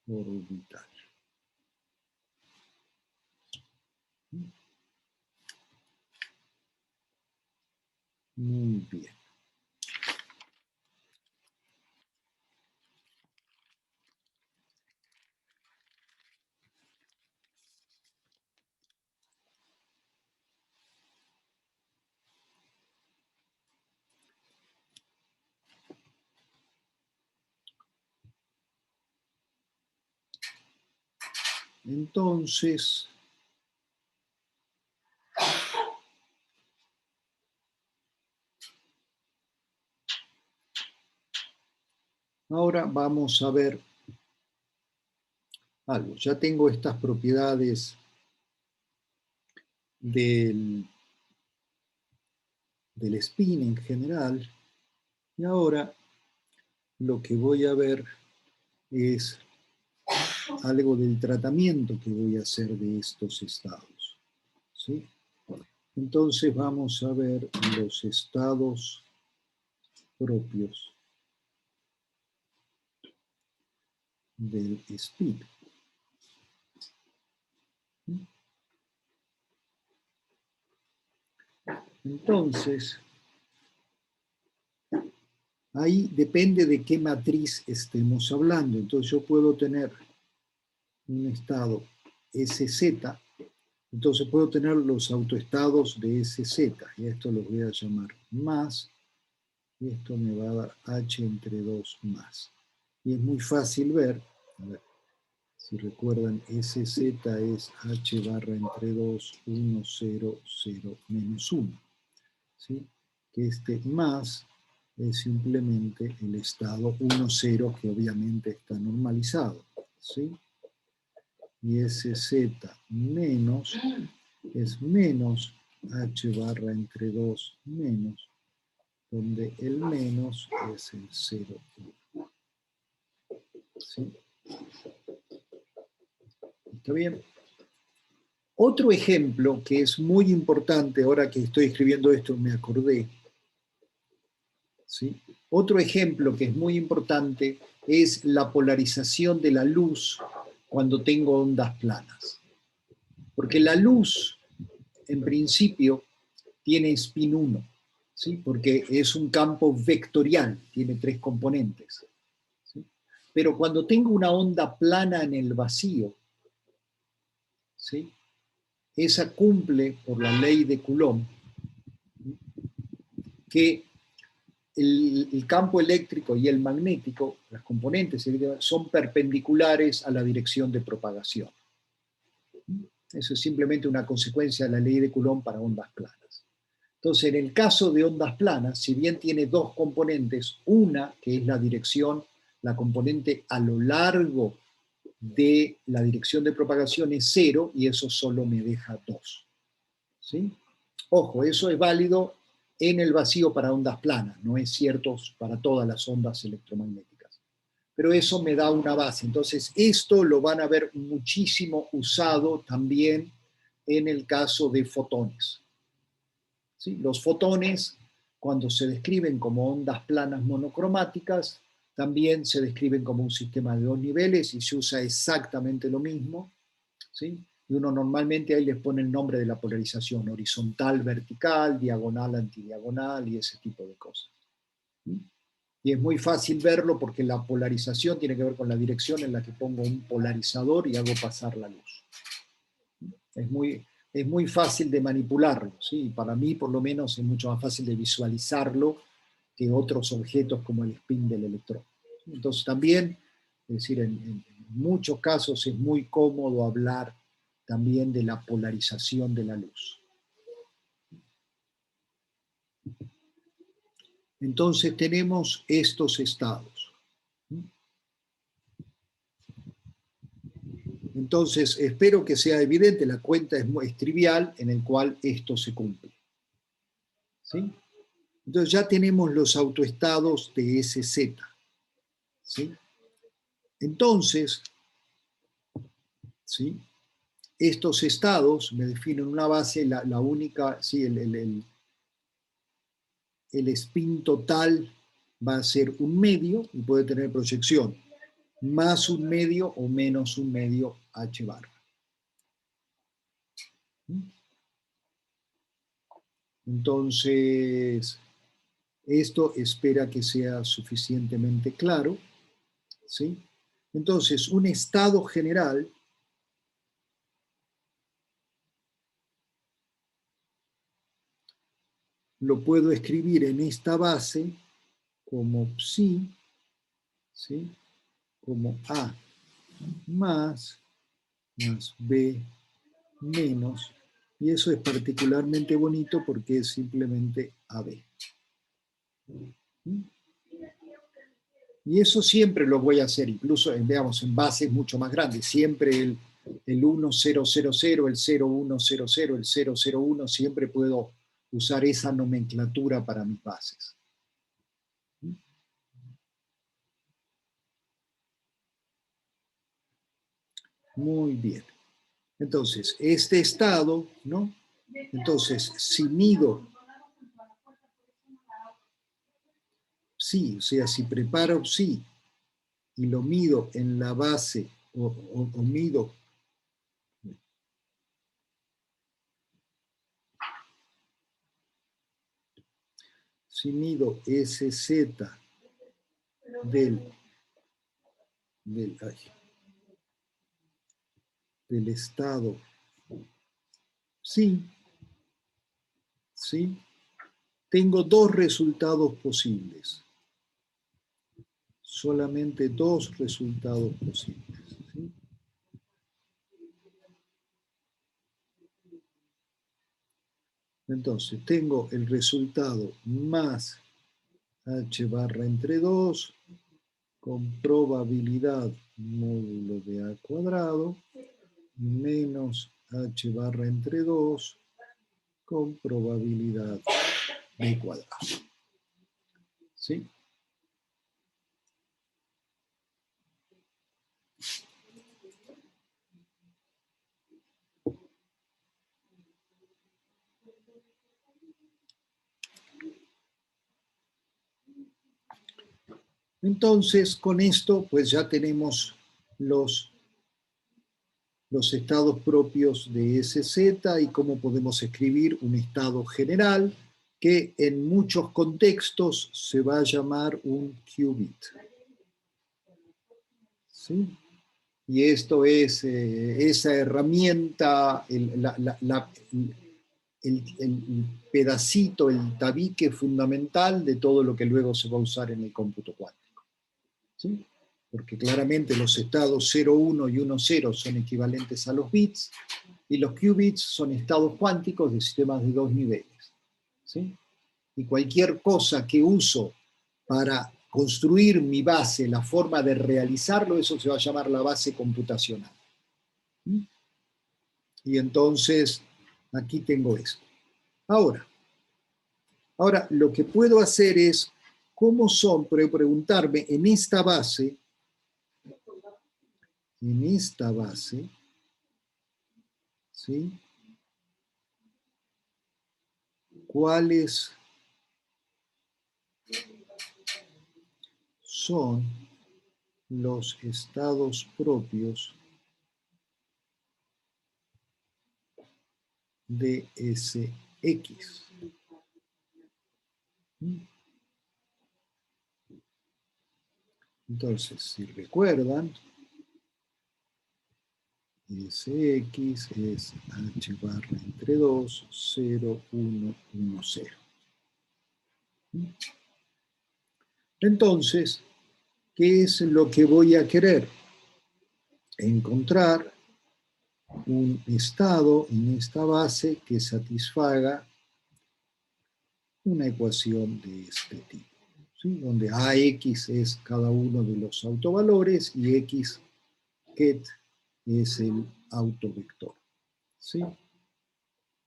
orbital. Muy bien. Entonces, ahora vamos a ver algo. Ya tengo estas propiedades del spin en general, y ahora lo que voy a ver es algo del tratamiento que voy a hacer de estos estados, ¿sí? Entonces vamos a ver los estados propios del spin. Entonces, ahí depende de qué matriz estemos hablando. Entonces yo puedo tener un estado SZ, Entonces puedo tener los autoestados de SZ, y a esto los voy a llamar más, y esto me va a dar H entre 2 más. Y es muy fácil ver, a ver, si recuerdan, SZ es H barra entre 2, 1, 0, 0, menos 1. ¿Sí? Que este más es simplemente el estado 1, 0, que obviamente está normalizado. ¿Sí? Y SZ menos es menos H barra entre 2 menos, donde el menos es el 0, 1. ¿Sí? ¿Está bien? Otro ejemplo que es muy importante, ahora que estoy escribiendo esto me acordé, ¿sí? Otro ejemplo que es muy importante es la polarización de la luz cuando tengo ondas planas. Porque la luz, en principio, tiene spin 1, ¿sí? Porque es un campo vectorial, tiene 3 componentes. ¿Sí? Pero cuando tengo una onda plana en el vacío, ¿sí? Esa cumple por la ley de Coulomb, que el campo eléctrico y el magnético, las componentes, son perpendiculares a la dirección de propagación. Eso es simplemente una consecuencia de la ley de Coulomb para ondas planas. Entonces, en el caso de ondas planas, si bien tiene dos componentes, una que es la dirección, la componente a lo largo de la dirección de propagación es 0 y eso solo me deja 2. ¿Sí? Ojo, eso es válido en el vacío para ondas planas, no es cierto para todas las ondas electromagnéticas. Pero eso me da una base. Entonces, esto lo van a ver muchísimo usado también en el caso de fotones. ¿Sí? Los fotones, cuando se describen como ondas planas monocromáticas, también se describen como un sistema de dos niveles y se usa exactamente lo mismo. ¿Sí? Y uno normalmente ahí les pone el nombre de la polarización, horizontal, vertical, diagonal, antidiagonal y ese tipo de cosas. ¿Sí? Y es muy fácil verlo porque la polarización tiene que ver con la dirección en la que pongo un polarizador y hago pasar la luz. Es muy fácil de manipularlo, ¿sí? Para mí, por lo menos, es mucho más fácil de visualizarlo que otros objetos como el spin del electrón. Entonces, también, es decir, en muchos casos es muy cómodo hablar también de la polarización de la luz. Entonces, tenemos estos estados. Entonces, espero que sea evidente, la cuenta es trivial en el cual esto se cumple. ¿Sí? Entonces ya tenemos los autoestados de SZ. ¿Sí? Entonces, ¿sí? Estos estados me definen una base, la única, ¿sí? El spin total va a ser un medio y puede tener proyección más un medio o menos un medio H bar. Entonces, esto espera que sea suficientemente claro, ¿sí? Entonces, un estado general lo puedo escribir en esta base como psi, ¿sí? Como A más B menos, y eso es particularmente bonito porque es simplemente AB. Y eso siempre lo voy a hacer, incluso veamos, en bases mucho más grandes, siempre el 1000, el 0100, el 001, siempre puedo usar esa nomenclatura para mis bases. Muy bien. Entonces, este estado, ¿no? Entonces, si mido psi, o sea, si preparo psi y lo mido en la base, o mido si mido SZ del estado Sí, sí. Tengo dos resultados posibles. Solamente dos resultados posibles. ¿Sí? Entonces, tengo el resultado más h barra entre 2 con probabilidad módulo de a cuadrado menos h barra entre 2 con probabilidad b cuadrado. ¿Sí? Entonces, con esto, pues ya tenemos los estados propios de SZ y cómo podemos escribir un estado general que en muchos contextos se va a llamar un qubit. ¿Sí? Y esto es esa herramienta, el pedacito, el tabique fundamental de todo lo que luego se va a usar en el cómputo cuántico. ¿Sí? Porque claramente los estados 0, 1 y 1, 0 son equivalentes a los bits, y los qubits son estados cuánticos de sistemas de dos niveles. ¿Sí? Y cualquier cosa que uso para construir mi base, la forma de realizarlo, eso se va a llamar la base computacional. ¿Sí? Y entonces, aquí tengo esto. Ahora, lo que puedo hacer es, ¿cómo son? Preguntarme, en esta base, ¿sí? ¿Cuáles son los estados propios de Sx? Entonces, si recuerdan, Sx es h barra entre 2, 0, 1, 1, 0. Entonces, ¿qué es lo que voy a querer? Encontrar un estado en esta base que satisfaga una ecuación de este tipo, ¿sí? Donde AX es cada uno de los autovalores y X ket es el autovector. ¿Sí?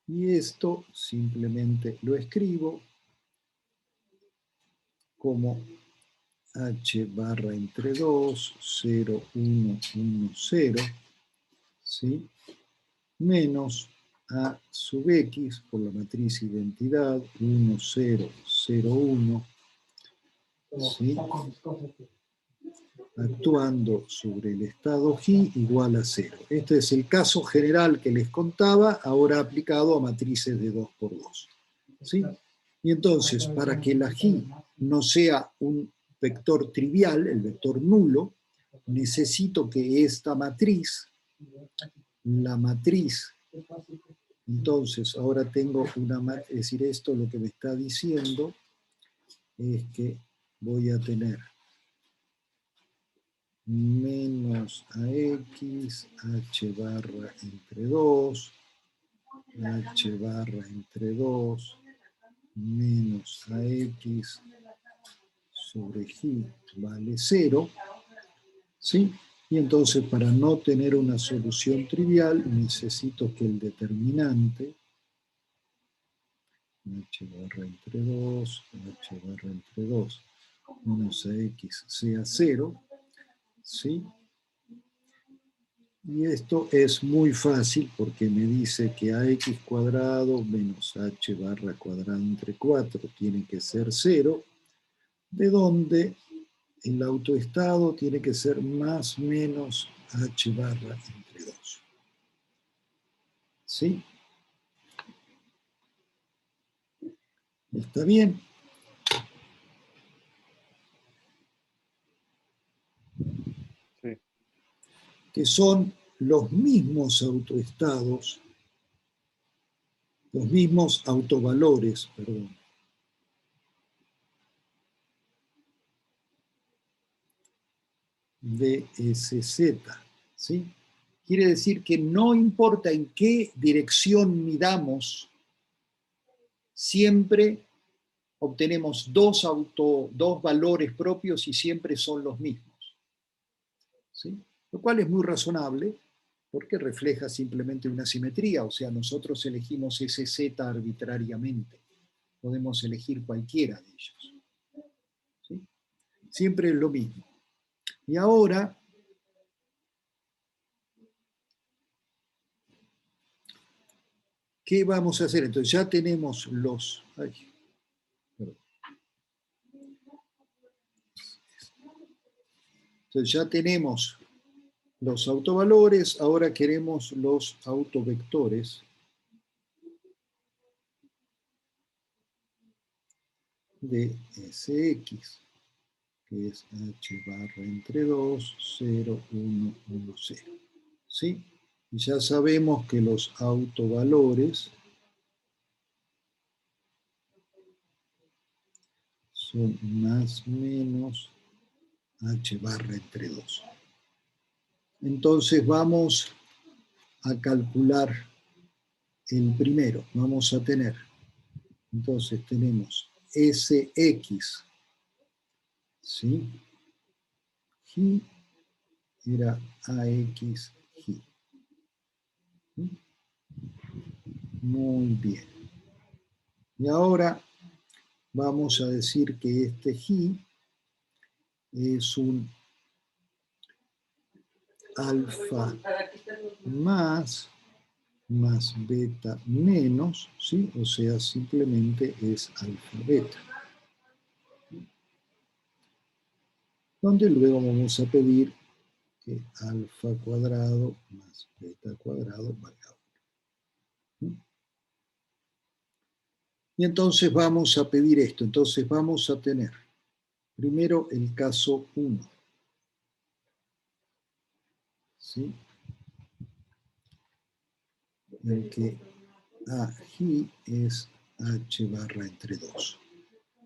Y esto simplemente lo escribo como h barra entre 2, 0, 1, 1, 0, ¿sí? Menos a sub x por la matriz identidad 1, 0, 0, 1, ¿sí? Actuando sobre el estado G igual a 0. Este es el caso general que les contaba, ahora aplicado a matrices de 2 por 2. ¿Sí? Y entonces, para que la G no sea un vector trivial, el vector nulo, necesito que esta matriz, la matriz, entonces ahora tengo una, es decir, esto lo que me está diciendo es que voy a tener menos AX, H barra entre 2, H barra entre 2, menos AX sobre G vale 0, ¿sí? Y entonces para no tener una solución trivial necesito que el determinante H barra entre 2, H barra entre 2 menos AX sea 0, ¿sí? Y esto es muy fácil porque me dice que ax cuadrado menos h barra cuadrado entre 4 tiene que ser 0, de donde el autoestado tiene que ser más menos h barra entre 2. ¿Sí? ¿Está bien? Sí. Que son los mismos autoestados los mismos autovalores, perdón, de SZ, ¿sí? Quiere decir que no importa en qué dirección midamos, siempre obtenemos dos valores propios y siempre son los mismos, ¿sí? Lo cual es muy razonable porque refleja simplemente una simetría, o sea, nosotros elegimos SZ arbitrariamente, podemos elegir cualquiera de ellos, ¿sí? Siempre es lo mismo. Y ahora, ¿qué vamos a hacer? Entonces ya tenemos los... Entonces ya tenemos los autovalores, ahora queremos los autovectores de Sx, que es h barra entre 2, 0, 1, 1, 0. ¿Sí? Y ya sabemos que los autovalores son más menos h barra entre 2. Entonces vamos a calcular el primero. Vamos a tener, entonces tenemos Sx, ¿sí? G era AX G. Muy bien. Y ahora vamos a decir que este G es un alfa más beta menos, ¿sí? O sea, simplemente es alfa beta. Donde luego vamos a pedir que alfa cuadrado más beta cuadrado valga 1. Y entonces vamos a pedir esto. Entonces vamos a tener primero el caso 1. ¿Sí? En que AG es h barra entre 2.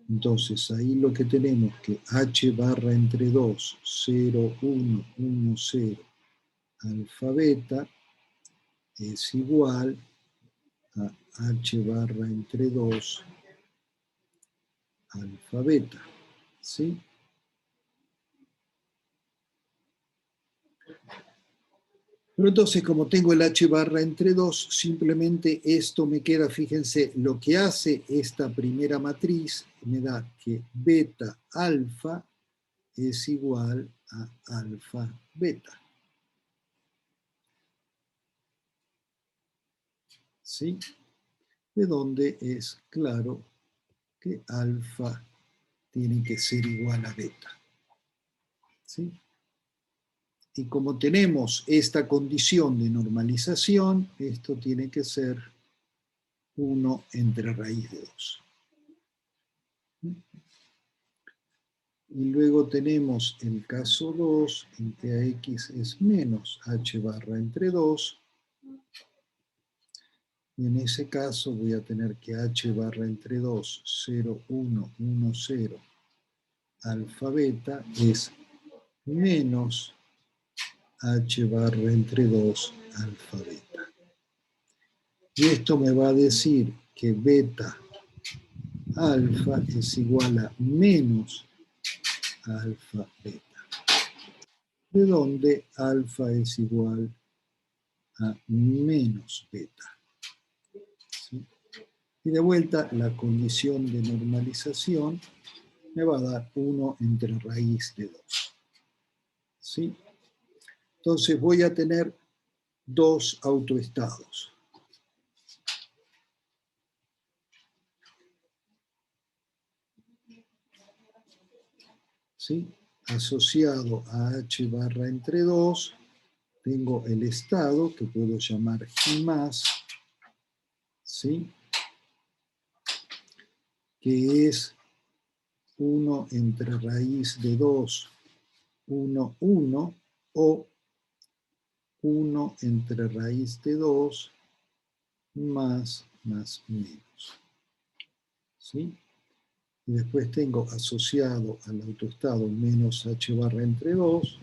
Entonces ahí lo que tenemos que h barra entre 2, 0, 1, 1, 0, alfa beta es igual a h barra entre 2, alfa beta. ¿Sí? Pero entonces, como tengo el h barra entre 2, simplemente esto me queda, fíjense, lo que hace esta primera matriz me da que beta alfa es igual a alfa beta. ¿Sí? De donde es claro que alfa tiene que ser igual a beta. ¿Sí? Y como tenemos esta condición de normalización, esto tiene que ser 1 entre raíz de 2. Y luego tenemos el caso 2, en que AX es menos h barra entre 2. Y en ese caso voy a tener que h barra entre 2, 0, 1, 1, 0, alfa beta es menos h barra entre 2, alfa beta. Y esto me va a decir que beta alfa es igual a menos alfa beta, de donde alfa es igual a menos beta. ¿Sí? Y de vuelta, la condición de normalización me va a dar 1 entre raíz de 2. ¿Sí? Entonces voy a tener dos autoestados. ¿Sí? Asociado a h barra entre 2, tengo el estado que puedo llamar G más, ¿sí? Que es 1 entre raíz de 2, 1, 1, o 1 entre raíz de 2 más más menos. ¿Sí? Y después tengo asociado al autoestado menos h barra entre 2,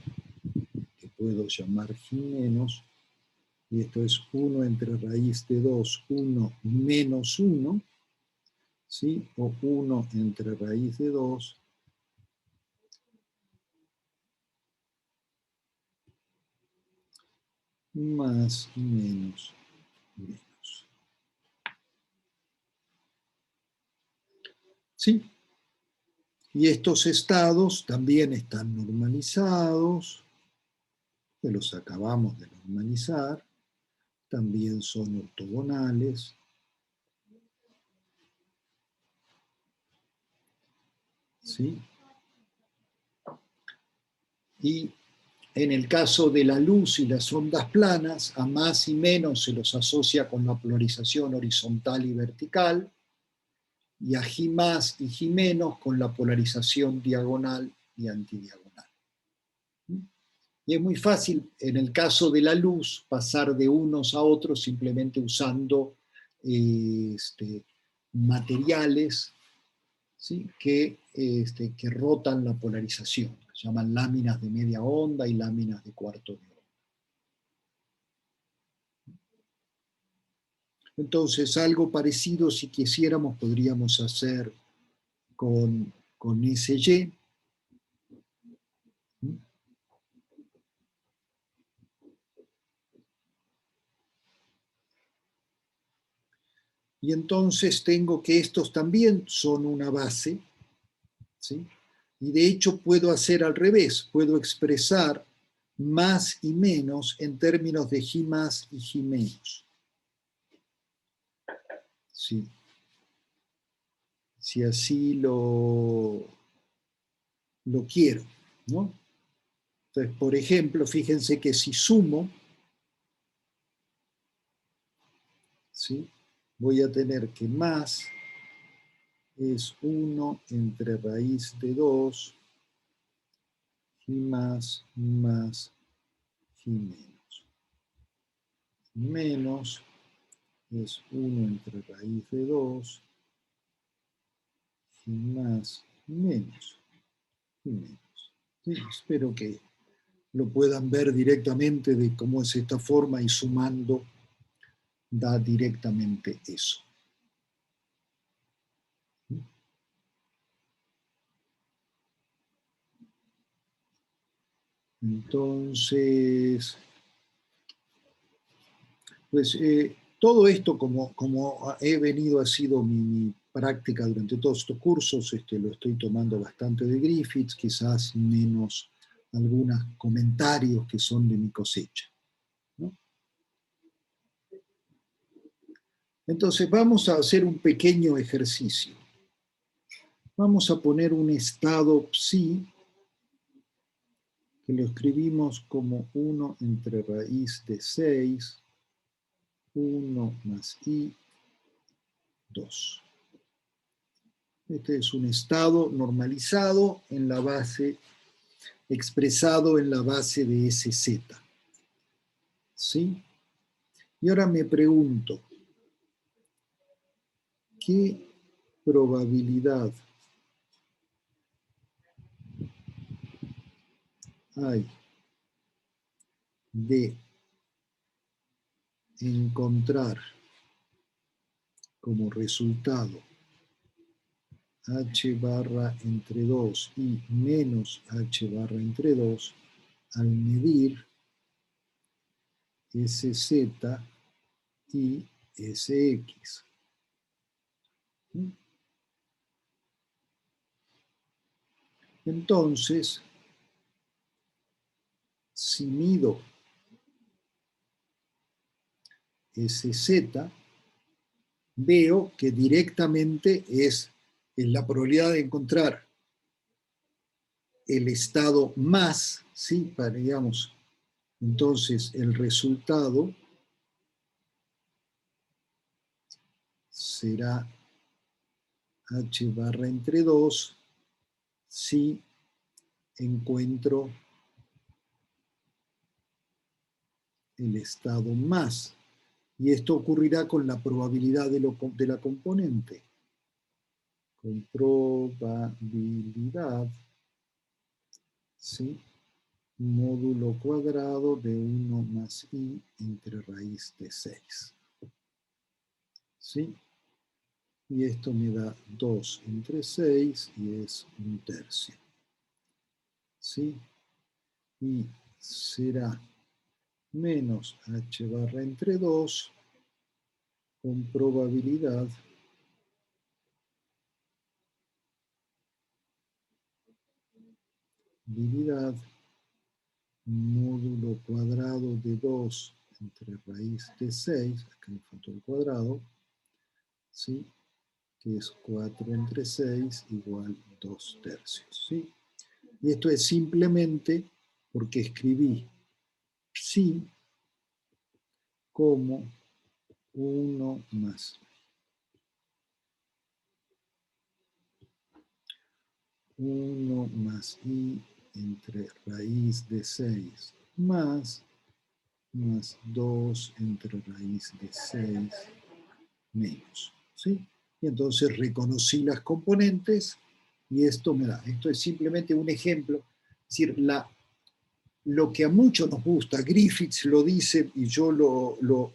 que puedo llamar G menos, y esto es 1 entre raíz de 2, 1 menos 1, ¿sí? O 1 entre raíz de 2 más menos menos. ¿Sí? Y estos estados también están normalizados, que los acabamos de normalizar, también son ortogonales. ¿Sí? Y en el caso de la luz y las ondas planas, a más y menos se los asocia con la polarización horizontal y vertical, y a G más y G menos con la polarización diagonal y antidiagonal. Y es muy fácil, en el caso de la luz, pasar de unos a otros simplemente usando materiales, ¿sí? que rotan la polarización. Se llaman láminas de media onda y láminas de cuarto de onda. Entonces, algo parecido, si quisiéramos, podríamos hacer con SY. Y entonces tengo que estos también son una base, ¿sí? Y de hecho puedo hacer al revés, puedo expresar más y menos en términos de G más y G menos. ¿Sí? Si así lo quiero, ¿no? Entonces, por ejemplo, fíjense que si sumo, ¿sí? Voy a tener que más es 1 entre raíz de 2, G más G menos. Menos es 1 entre raíz de 2, G más menos G menos. Sí, espero que lo puedan ver directamente de cómo es esta forma y sumando da directamente eso. Entonces, pues todo esto, como he venido, ha sido mi práctica durante todos estos cursos, lo estoy tomando bastante de Griffiths, quizás menos algunos comentarios que son de mi cosecha, ¿no? Entonces vamos a hacer un pequeño ejercicio. Vamos a poner un estado psi, que lo escribimos como 1 entre raíz de 6, 1 más i, 2. Este es un estado normalizado en la base, expresado en la base de SZ. ¿Sí? Y ahora me pregunto, ¿qué probabilidad hay de encontrar como resultado h barra entre 2 y menos h barra entre 2 al medir SZ y SX? Entonces, si mido SZ, veo que directamente es la probabilidad de encontrar el estado más, ¿sí? Digamos, entonces el resultado será h barra entre 2 si encuentro el estado más. Y esto ocurrirá con la probabilidad de la componente. Con probabilidad, ¿sí? Módulo cuadrado de 1 más i entre raíz de 6. ¿Sí? Y esto me da 2 entre 6 y es 1/3. ¿Sí? Y será menos h barra entre 2 con probabilidad módulo cuadrado de 2 entre raíz de 6, acá me faltó el cuadrado, ¿sí? Que es 4 entre 6 igual 2/3. ¿Sí? Y esto es simplemente porque escribí psi como 1 más 1 más i entre raíz de 6 más 2 entre raíz de 6 menos. ¿Sí? Y entonces reconocí las componentes y esto me da. Esto es simplemente un ejemplo. Es decir, lo que a muchos nos gusta, Griffiths lo dice y yo lo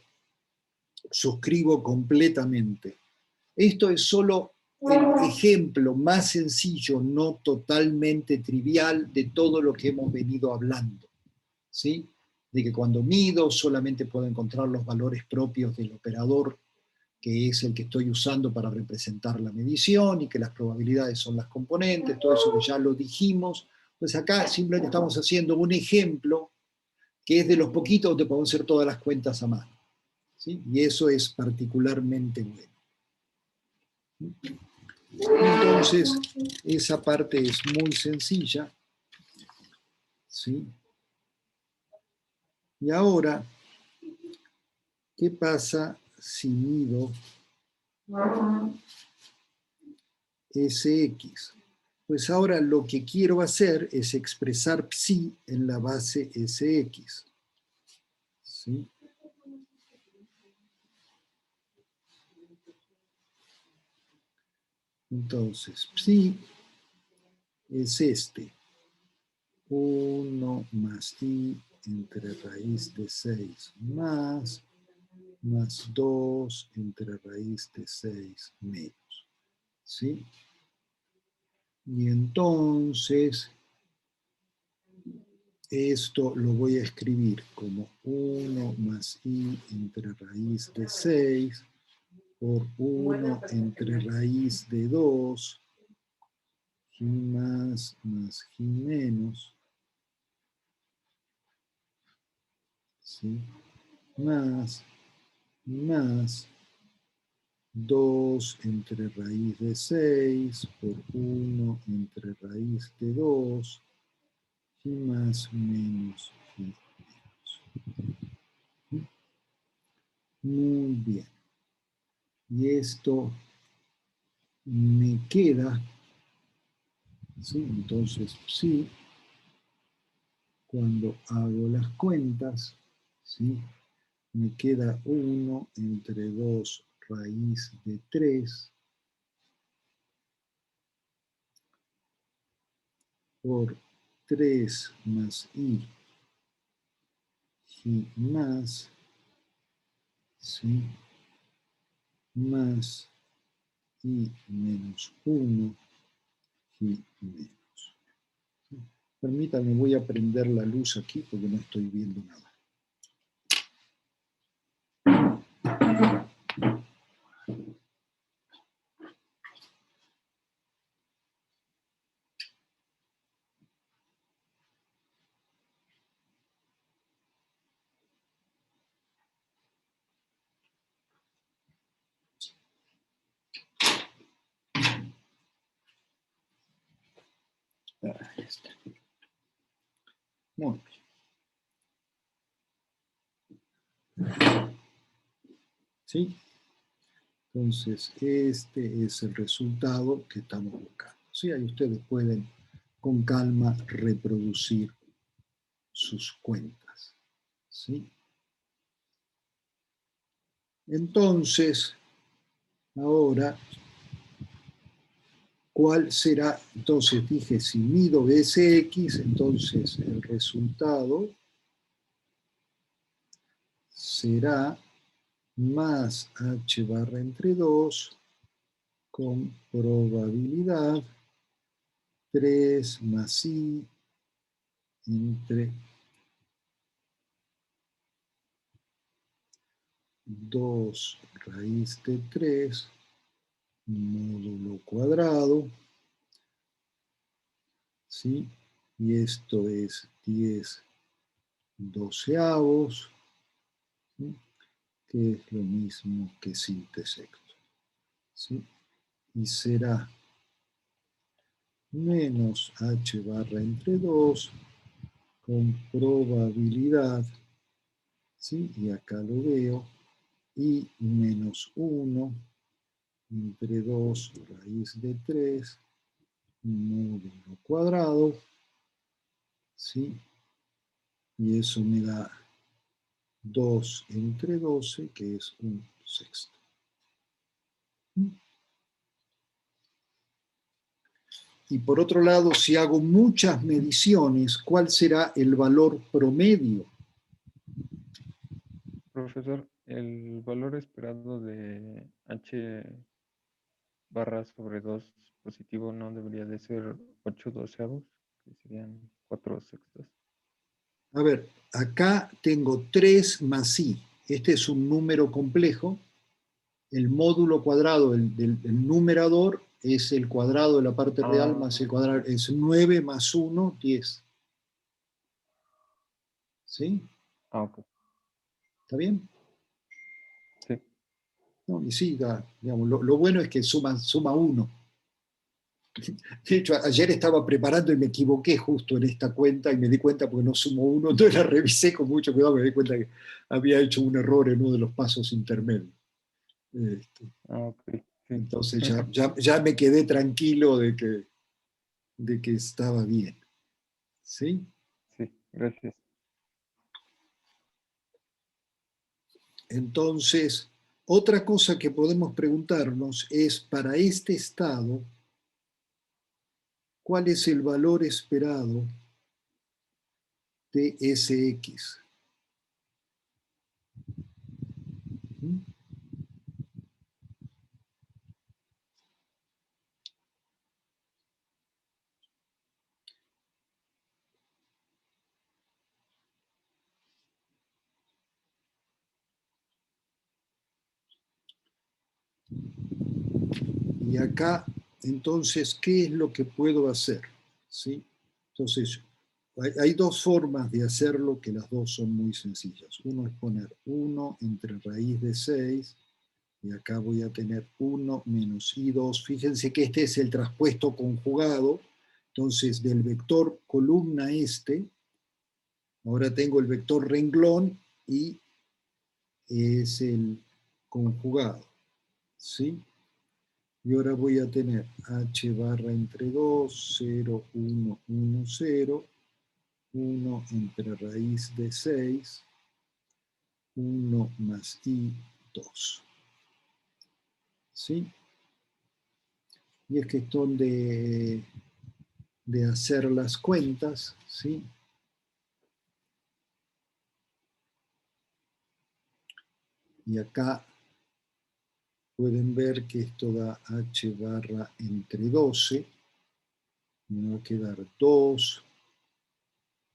suscribo completamente. Esto es solo el ejemplo más sencillo, no totalmente trivial, de todo lo que hemos venido hablando. ¿Sí? De que cuando mido solamente puedo encontrar los valores propios del operador, que es el que estoy usando para representar la medición, y que las probabilidades son las componentes, todo eso que ya lo dijimos. Pues acá simplemente estamos haciendo un ejemplo que es de los poquitos donde podemos hacer todas las cuentas a mano. ¿Sí? Y eso es particularmente bueno. Entonces, esa parte es muy sencilla. ¿Sí? Y ahora, ¿qué pasa si mido Sx? Pues ahora lo que quiero hacer es expresar psi en la base Sx. ¿Sí? Entonces, psi es este. 1 más i entre raíz de 6 más 2 entre raíz de 6 menos. ¿Sí? Y entonces, esto lo voy a escribir como 1 más i entre raíz de 6 por 1 entre raíz de 2, g más g menos, ¿sí? más 2 entre raíz de 6 por 1 entre raíz de 2, y más menos y menos. Muy bien. Y esto me queda, ¿sí? Entonces, sí, cuando hago las cuentas, ¿sí? Me queda 1 entre 2 raíz de 3 por 3 más i más, ¿sí? Más i menos 1 y menos. ¿Sí? Permítanme, voy a prender la luz aquí porque no estoy viendo nada. Ahí está. Muy bien. ¿Sí? Entonces, este es el resultado que estamos buscando. ¿Sí? Ahí ustedes pueden con calma reproducir sus cuentas. ¿Sí? Entonces, ahora, ¿cuál será? Entonces dije, si mido Bsx, entonces el resultado será más h barra entre 2 con probabilidad 3 más i entre 2 raíz de 3 módulo cuadrado, ¿sí? Y esto es 10 doceavos, ¿sí? Que es lo mismo que sinte sexto, ¿sí? Y será menos h barra entre 2 con probabilidad, ¿sí? Y acá lo veo, y menos 1 entre 2 raíz de 3 módulo cuadrado, ¿sí? Y eso me da 2 entre 12, que es un sexto. Y por otro lado, si hago muchas mediciones, ¿cuál será el valor promedio? Profesor, el valor esperado de h barra sobre 2 positivo no debería de ser 8 doceavos, que serían 4 sextos. A ver, acá tengo 3 más i. Este es un número complejo. El módulo cuadrado del numerador es el cuadrado de la parte real más el Ah, cuadrado. Es 9 más 1, 10. ¿Sí? ok. ¿Está bien? Sí. No, y sí, digamos, lo bueno es que suma 1. De hecho, ayer estaba preparando y me equivoqué justo en esta cuenta y me di cuenta porque no sumo 1, entonces la revisé con mucho cuidado, me di cuenta que había hecho un error en uno de los pasos intermedios. Ok. Sí. Entonces ya me quedé tranquilo de que estaba bien. ¿Sí? Sí, gracias. Entonces, otra cosa que podemos preguntarnos es, para este estado, ¿cuál es el valor esperado de Sx? ¿Mm? Y acá, entonces, ¿qué es lo que puedo hacer? ¿Sí? Entonces, hay dos formas de hacerlo, que las dos son muy sencillas. Uno es poner 1 entre raíz de 6, y acá voy a tener 1 menos i2. Fíjense que este es el traspuesto conjugado. Entonces, del vector columna este, ahora tengo el vector renglón y es el conjugado. ¿Sí? Y ahora voy a tener h barra entre 2, 0, 1, 1, 0, 1 entre raíz de 6, 1 más i, 2. ¿Sí? Y es cuestión de hacer las cuentas, ¿sí? Y acá pueden ver que esto da h barra entre 12, me va a quedar 2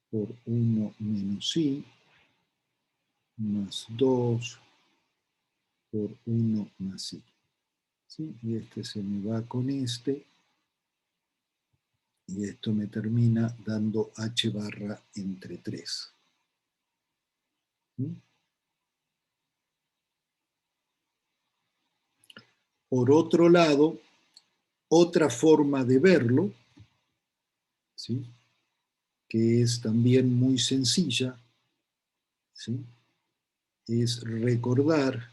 por 1 menos i, más 2 por 1 más i. ¿Sí? Y este se me va con este, y esto me termina dando h barra entre 3. ¿Sí? Por otro lado, otra forma de verlo, ¿sí? Que es también muy sencilla, ¿sí? Es recordar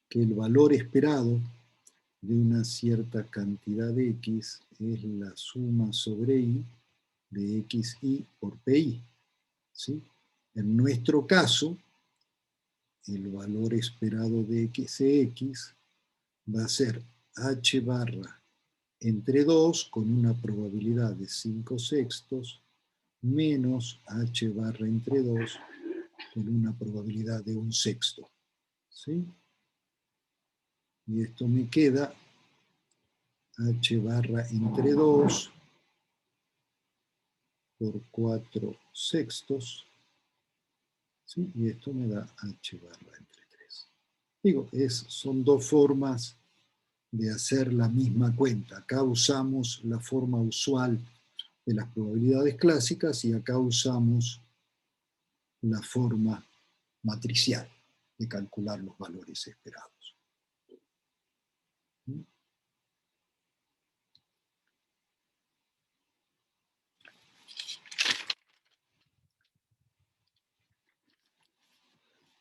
que el valor esperado de una cierta cantidad de x es la suma sobre i de xi por pi. ¿Sí? En nuestro caso, el valor esperado de Cx va a ser h barra entre 2 con una probabilidad de 5/6 menos h barra entre 2 con una probabilidad de 1/6. ¿Sí? Y esto me queda h barra entre 2 por 4/6. ¿Sí? Y esto me da h barra entre 3. Digo, son dos formas de hacer la misma cuenta. Acá usamos la forma usual de las probabilidades clásicas y acá usamos la forma matricial de calcular los valores esperados.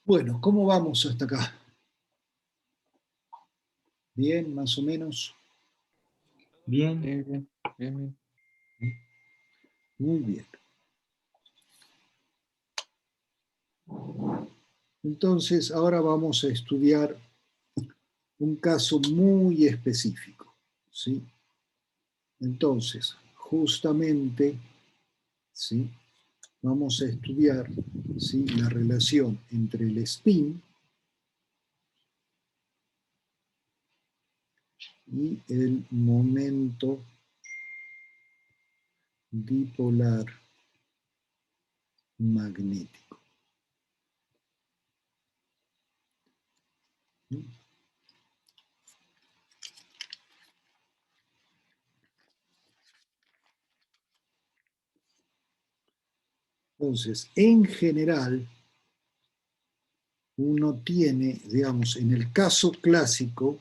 Bueno, ¿cómo vamos hasta acá? ¿Bien, más o menos? Bien. Bien, bien, bien. Muy bien. Entonces, ahora vamos a estudiar un caso muy específico, ¿sí? Entonces, justamente, ¿sí? Vamos a estudiar, ¿sí?, la relación entre el spin y el momento dipolar magnético. Entonces, en general, uno tiene, digamos, en el caso clásico,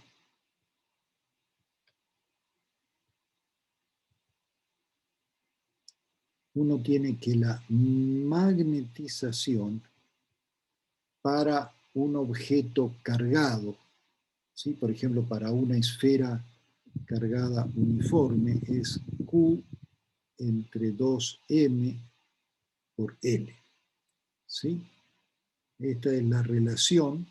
uno tiene que la magnetización para un objeto cargado, ¿sí? Por ejemplo, para una esfera cargada uniforme es Q entre 2m por L. ¿Sí? Esta es la relación.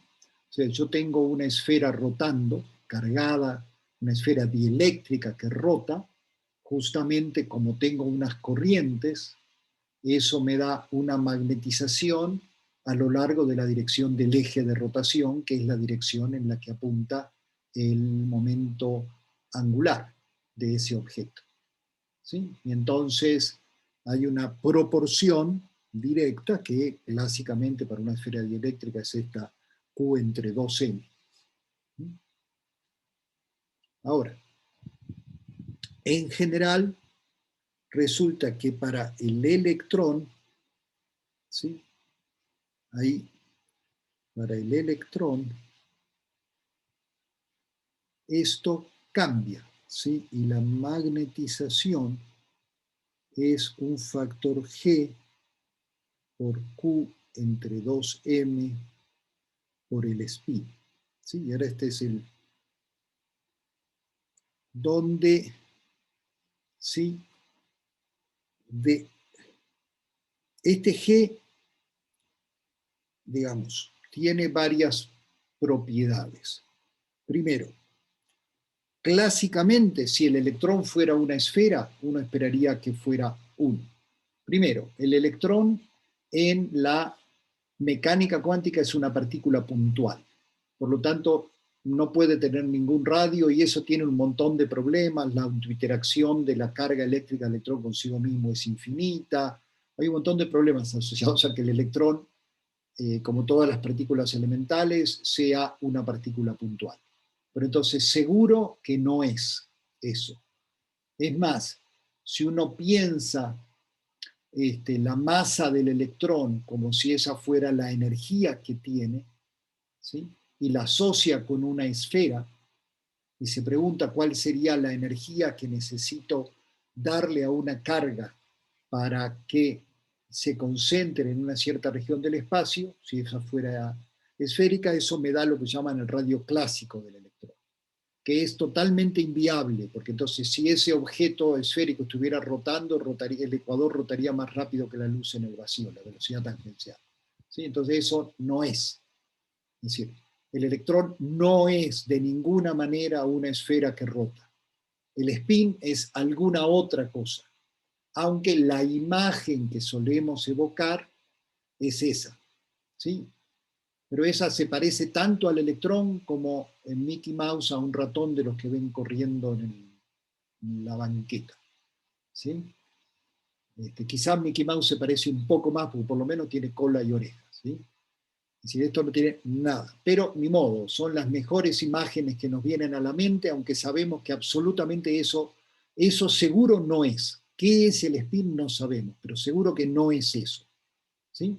O sea, yo tengo una esfera rotando, cargada, una esfera dieléctrica que rota, justamente como tengo unas corrientes, eso me da una magnetización a lo largo de la dirección del eje de rotación, que es la dirección en la que apunta el momento angular de ese objeto. ¿Sí? Y entonces hay una proporción directa que clásicamente para una esfera dieléctrica es esta Q entre 2m. Ahora, en general, resulta que para el electrón, ¿sí?, ahí, para el electrón, esto cambia, ¿sí? Y la magnetización es un factor G por Q entre 2m por el spin. ¿Sí? Y ahora este es el donde, ¿sí?, de este G, digamos, tiene varias propiedades. Primero, clásicamente, si el electrón fuera una esfera, uno esperaría que fuera 1. Primero, el electrón en la mecánica cuántica es una partícula puntual. Por lo tanto, no puede tener ningún radio y eso tiene un montón de problemas. La interacción de la carga eléctrica del electrón consigo mismo es infinita. Hay un montón de problemas asociados a que el electrón, como todas las partículas elementales, sea una partícula puntual. Pero entonces seguro que no es eso. Es más, si uno piensa la masa del electrón como si esa fuera la energía que tiene, ¿sí?, y la asocia con una esfera, y se pregunta cuál sería la energía que necesito darle a una carga para que se concentre en una cierta región del espacio, si esa fuera esférica, eso me da lo que llaman el radio clásico del electrón, que es totalmente inviable, porque entonces si ese objeto esférico estuviera rotando, el ecuador rotaría más rápido que la luz en el vacío, la velocidad tangencial. ¿Sí? Entonces eso no es. Es decir, el electrón no es de ninguna manera una esfera que rota. El spin es alguna otra cosa, aunque la imagen que solemos evocar es esa, ¿sí? Pero esa se parece tanto al electrón como en Mickey Mouse a un ratón de los que ven corriendo en la banqueta, ¿sí? Quizás Mickey Mouse se parece un poco más, porque por lo menos tiene cola y orejas, ¿sí? Es decir, esto no tiene nada, pero ni modo, son las mejores imágenes que nos vienen a la mente, aunque sabemos que absolutamente eso seguro no es. ¿Qué es el spin? No sabemos, pero seguro que no es eso, ¿sí?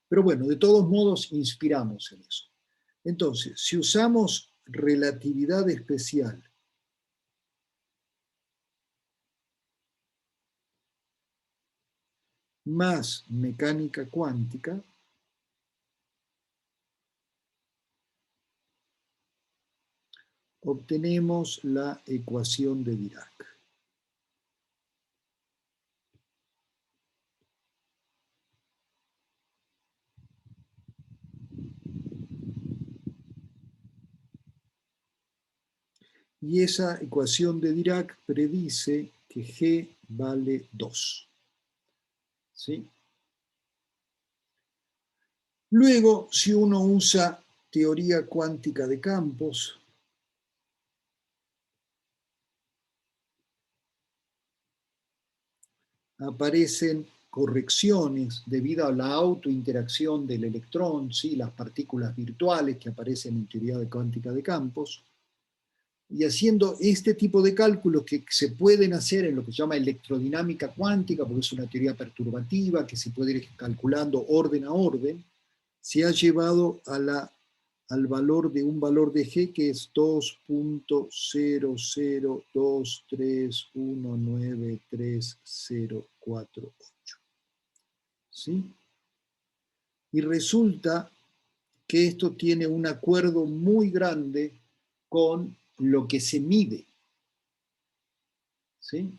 Pero bueno, de todos modos inspiramos en eso. Entonces, si usamos relatividad especial más mecánica cuántica, obtenemos la ecuación de Dirac. Y esa ecuación de Dirac predice que G vale 2. ¿Sí? Luego, si uno usa teoría cuántica de campos, aparecen correcciones debido a la autointeracción del electrón, ¿sí? Las partículas virtuales que aparecen en teoría de cuántica de campos, y haciendo este tipo de cálculos que se pueden hacer en lo que se llama electrodinámica cuántica, porque es una teoría perturbativa que se puede ir calculando orden a orden, se ha llevado al valor de un valor de G que es 2.00231930448. ¿Sí? Y resulta que esto tiene un acuerdo muy grande con lo que se mide, ¿sí?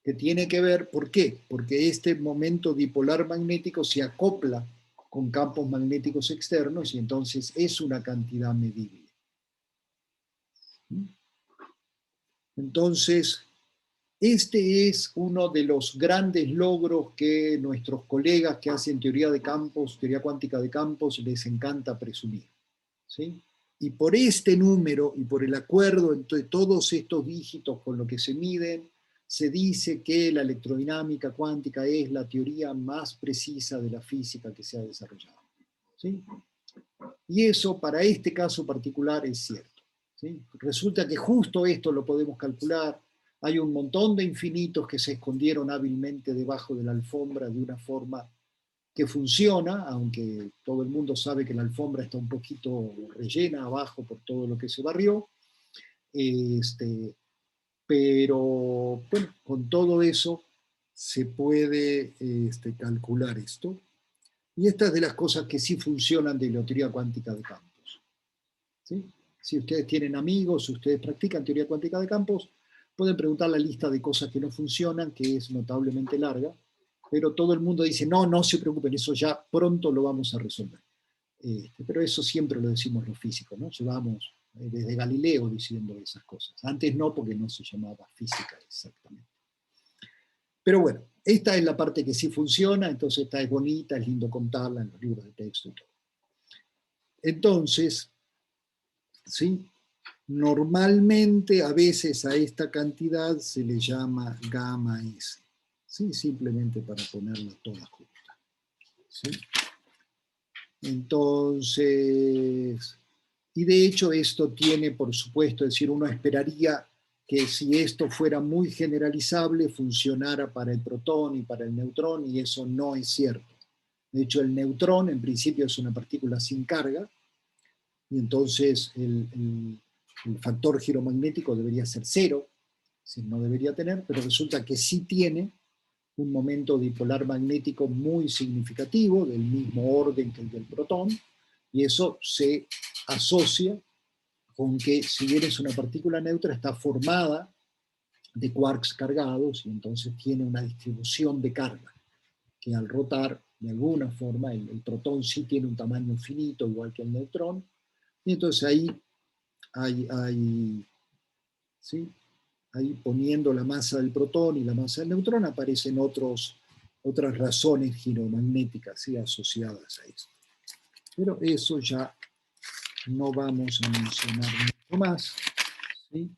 Que tiene que ver, ¿por qué? Porque este momento dipolar magnético se acopla con campos magnéticos externos y entonces es una cantidad medible. Entonces, este es uno de los grandes logros que nuestros colegas que hacen teoría de campos, teoría cuántica de campos, les encanta presumir, ¿sí? Y por este número y por el acuerdo entre todos estos dígitos con lo que se miden, se dice que la electrodinámica cuántica es la teoría más precisa de la física que se ha desarrollado, ¿sí? Y eso para este caso particular es cierto, ¿sí? Resulta que justo esto lo podemos calcular. Hay un montón de infinitos que se escondieron hábilmente debajo de la alfombra de una forma que funciona, aunque todo el mundo sabe que la alfombra está un poquito rellena abajo por todo lo que se barrió. Pero bueno, con todo eso se puede calcular esto. Y esta es de las cosas que sí funcionan de la teoría cuántica de campos, ¿sí? Si ustedes tienen amigos, si ustedes practican teoría cuántica de campos, pueden preguntar la lista de cosas que no funcionan, que es notablemente larga, pero todo el mundo dice, no, no se preocupen, eso ya pronto lo vamos a resolver. Pero eso siempre lo decimos los físicos, ¿no? Llevamos desde Galileo diciendo esas cosas. Antes no, porque no se llamaba física exactamente. Pero bueno, esta es la parte que sí funciona, entonces esta es bonita, es lindo contarla en los libros de texto y todo. Entonces, ¿sí? Normalmente a veces a esta cantidad se le llama gamma S, ¿sí? Simplemente para ponerla toda junta, ¿sí? Entonces, y de hecho esto tiene, por supuesto, es decir, uno esperaría que si esto fuera muy generalizable, funcionara para el protón y para el neutrón, y eso no es cierto. De hecho, el neutrón en principio es una partícula sin carga, y entonces el factor giromagnético debería ser 0, si no debería tener, pero resulta que sí tiene un momento dipolar magnético muy significativo, del mismo orden que el del protón, y eso se asocia con que si bien es una partícula neutra, está formada de quarks cargados y entonces tiene una distribución de carga que al rotar de alguna forma, el protón sí tiene un tamaño finito, igual que el neutrón, y entonces ¿sí? Ahí poniendo la masa del protón y la masa del neutrón aparecen otras razones giromagnéticas, ¿sí? Asociadas a esto. Pero eso ya no vamos a mencionar mucho más, ¿sí?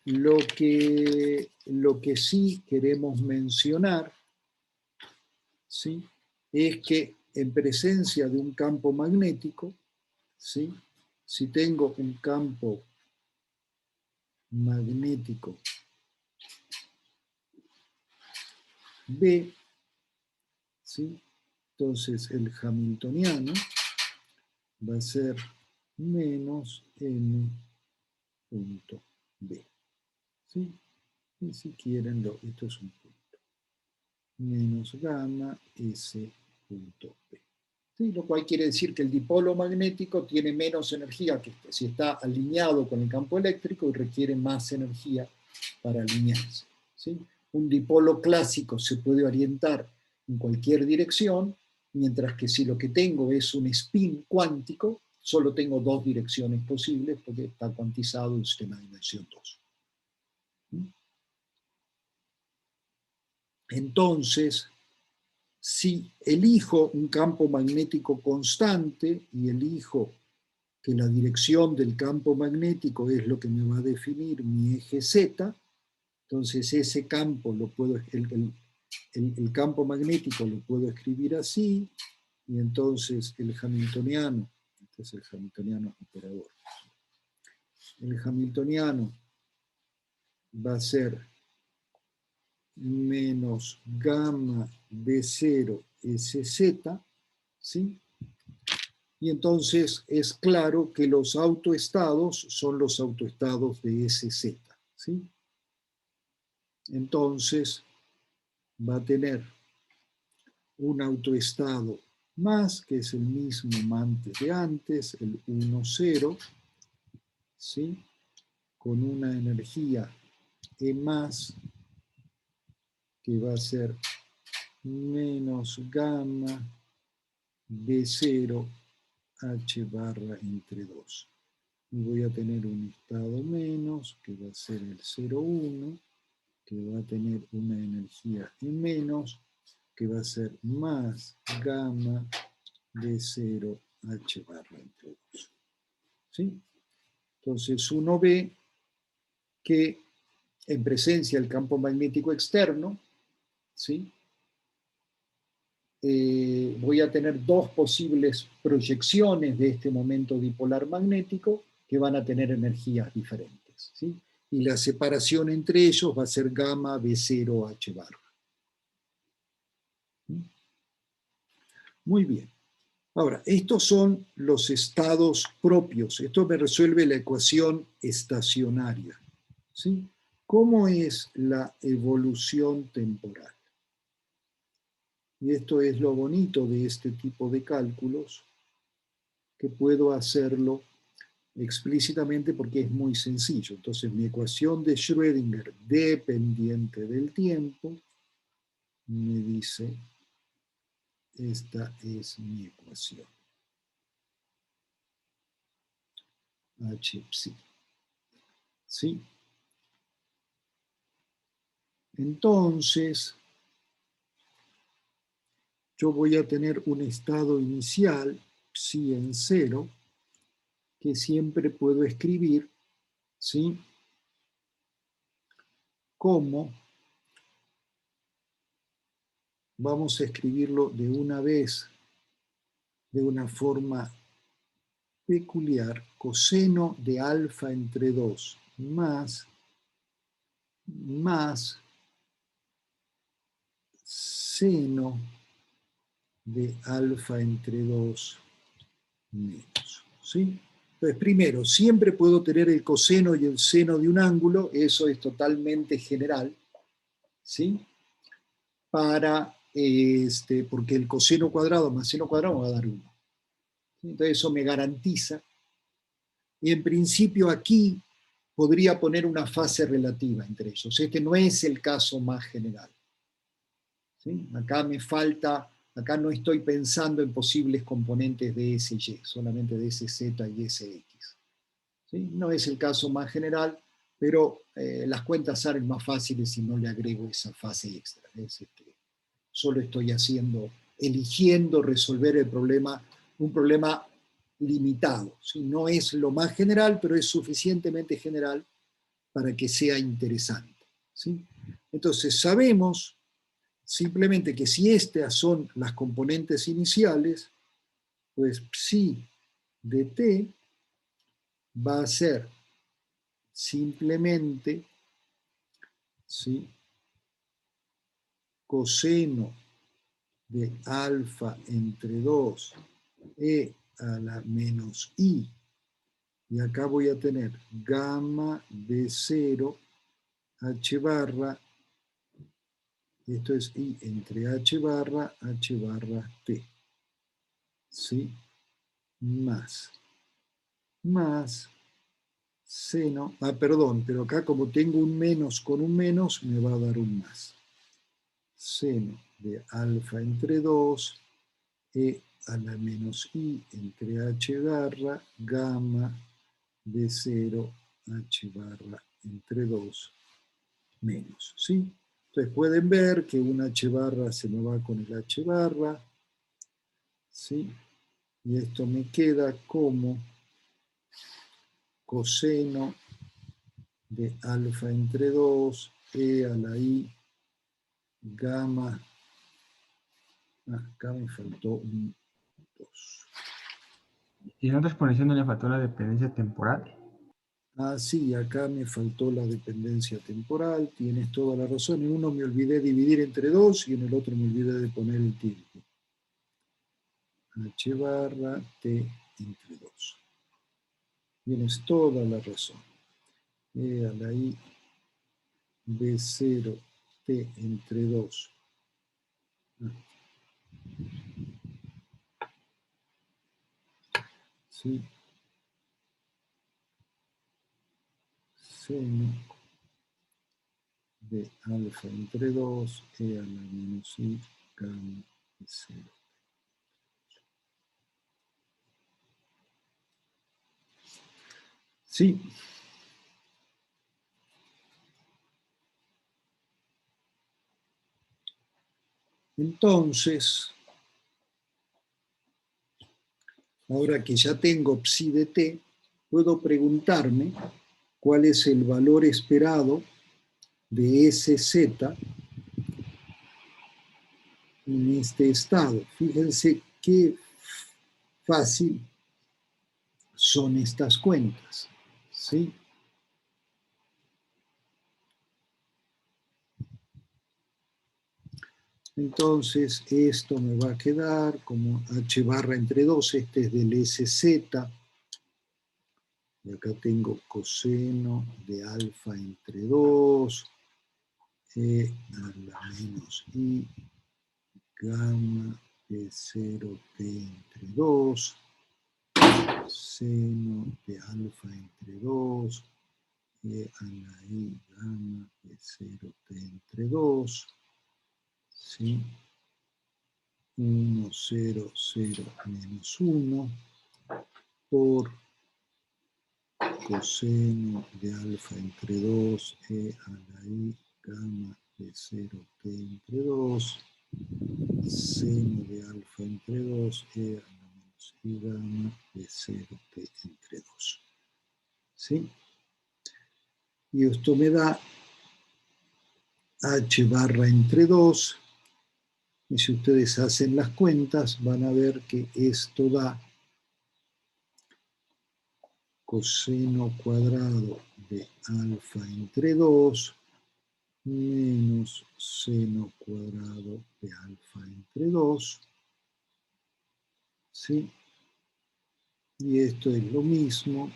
Lo que sí queremos mencionar, ¿sí? Es que en presencia de un campo magnético, ¿sí? Si tengo un campo magnético B, ¿sí? Entonces el hamiltoniano va a ser menos m punto B, ¿sí? Y si quieren, esto es un punto. Menos gamma S punto B. ¿Sí? Lo cual quiere decir que el dipolo magnético tiene menos energía que este, si está alineado con el campo eléctrico y requiere más energía para alinearse. ¿Sí? Un dipolo clásico se puede orientar en cualquier dirección, mientras que si lo que tengo es un spin cuántico, solo tengo dos direcciones posibles porque está cuantizado el sistema de dimensión 2. Entonces, si elijo un campo magnético constante y elijo que la dirección del campo magnético es lo que me va a definir mi eje Z, entonces ese campo el campo magnético lo puedo escribir así, y entonces el hamiltoniano, este es el hamiltoniano operador, el hamiltoniano va a ser menos gamma B0 SZ, ¿sí? Y entonces es claro que los autoestados son los autoestados de SZ, ¿sí? Entonces va a tener un autoestado más, que es el mismo de antes, el 1, 0, ¿sí? Con una energía E más, que va a ser menos gamma B0 H barra entre 2. Y voy a tener un estado menos, que va a ser el 0,1, que va a tener una energía E menos, que va a ser más gamma B0 H barra entre 2. ¿Sí? Entonces uno ve que en presencia del campo magnético externo, ¿sí? Voy a tener dos posibles proyecciones de este momento dipolar magnético que van a tener energías diferentes, ¿sí? Y la separación entre ellos va a ser gamma B0 H barra. Muy bien. Ahora, estos son los estados propios. Esto me resuelve la ecuación estacionaria, ¿sí? ¿Cómo es la evolución temporal? Y esto es lo bonito de este tipo de cálculos, que puedo hacerlo explícitamente porque es muy sencillo. Entonces mi ecuación de Schrödinger dependiente del tiempo me dice, esta es mi ecuación. H psi. ¿Sí? Entonces, yo voy a tener un estado inicial, psi en 0, que siempre puedo escribir, ¿sí? Como, vamos a escribirlo de una vez, de una forma peculiar, coseno de alfa entre 2 más seno de alfa entre 2 menos, ¿sí? Entonces, primero, siempre puedo tener el coseno y el seno de un ángulo, eso es totalmente general, ¿sí? Porque el coseno cuadrado más seno cuadrado me va a dar 1. Entonces eso me garantiza, y en principio aquí podría poner una fase relativa entre ellos. Este no es el caso más general, ¿Sí? Acá me falta, acá no estoy pensando en posibles componentes de S y Y, solamente de SZ y SX. ¿Sí? No es el caso más general, pero las cuentas salen más fáciles si no le agrego esa fase extra. Solo estoy eligiendo resolver un problema limitado. ¿Sí? No es lo más general, pero es suficientemente general para que sea interesante. ¿Sí? Entonces sabemos simplemente que si estas son las componentes iniciales, pues psi de t va a ser simplemente, ¿sí?, coseno de alfa entre 2 e a la menos i, y acá voy a tener gamma de 0 h barra, esto es i entre h barra t, ¿sí?, más seno, perdón, pero acá como tengo un menos con un menos, me va a dar un más. Seno de alfa entre 2 e a la menos i entre h barra gamma de 0 h barra entre 2 menos, ¿sí? Entonces pueden ver que un h barra se me va con el h barra, ¿sí? Y esto me queda como coseno de alfa entre 2 e a la i gamma, acá me faltó un 2. Y en otra exposición no le faltó la dependencia temporal. Sí, acá me faltó la dependencia temporal, tienes toda la razón. En uno me olvidé dividir entre 2 y en el otro me olvidé de poner el tiempo. H barra t entre 2. Tienes toda la razón. E a la i b0 t entre 2. ¿Sí? Seno de alfa entre 2 e a la menos i gamma de 0. Sí. Entonces, ahora que ya tengo psi de t, puedo preguntarme cuál es el valor esperado de SZ en este estado. Fíjense qué fácil son estas cuentas, ¿sí? Entonces, esto me va a quedar como h barra entre 2, este es del SZ, y acá tengo coseno de alfa entre 2, e a la menos i, gamma de 0 t entre 2, seno de alfa entre 2, e a la i gamma de 0 t entre 2, ¿sí? 1, 0, 0, menos 1, por coseno de alfa entre 2, e a la i gamma de 0 t entre 2, seno de alfa entre 2, e a la menos i gamma de 0 t entre 2. ¿Sí? Y esto me da h barra entre 2, y si ustedes hacen las cuentas van a ver que esto da coseno cuadrado de alfa entre 2 menos seno cuadrado de alfa entre 2, ¿sí? Y esto es lo mismo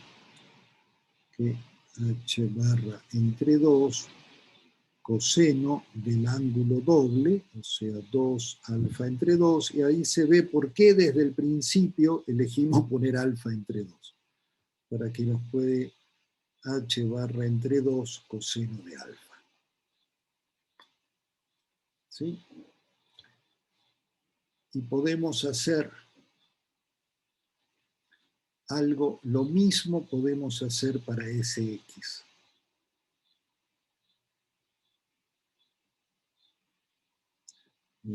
que h barra entre 2 coseno del ángulo doble, o sea, 2 alfa entre 2, y ahí se ve por qué desde el principio elegimos poner alfa entre 2, para que nos puede h barra entre 2 coseno de alfa. ¿Sí? y podemos hacer algo, lo mismo podemos hacer para Sx.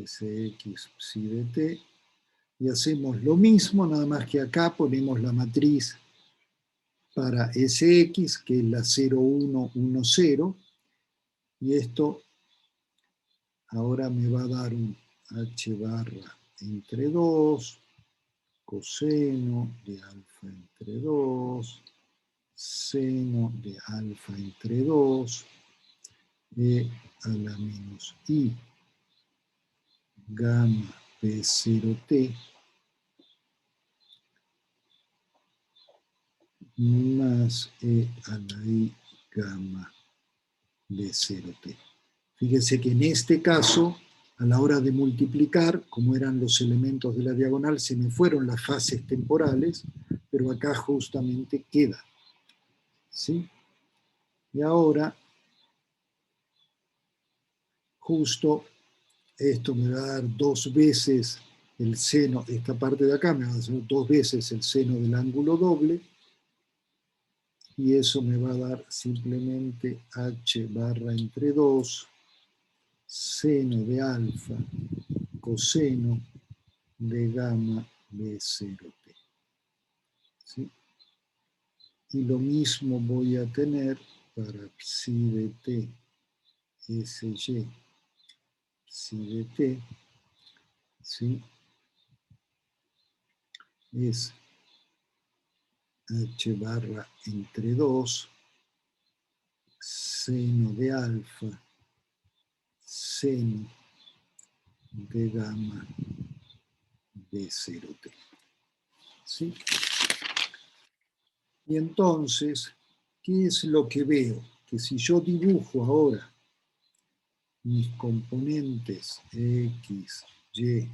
Sx psi de t, y hacemos lo mismo, nada más que acá ponemos la matriz para Sx, que es la 0, 1, 1, 0, y esto ahora me va a dar un h barra entre 2, coseno de alfa entre 2, seno de alfa entre 2, e a la menos i gamma p0t más e a la i gamma b0t. Fíjense que en este caso, a la hora de multiplicar, como eran los elementos de la diagonal, se me fueron las fases temporales, pero acá justamente queda. ¿Sí? Y ahora, justo esto me va a dar 2 veces el seno, esta parte de acá me va a dar 2 veces el seno del ángulo doble, y eso me va a dar simplemente h barra entre 2, seno de alfa, coseno de gamma B0t. ¿Sí? Y lo mismo voy a tener para psi de t, sy, psi de t, ¿sí? Es h barra entre 2, seno de alfa, seno de gamma B0t. ¿Sí? Y entonces, ¿qué es lo que veo? Que si yo dibujo ahora mis componentes x, y,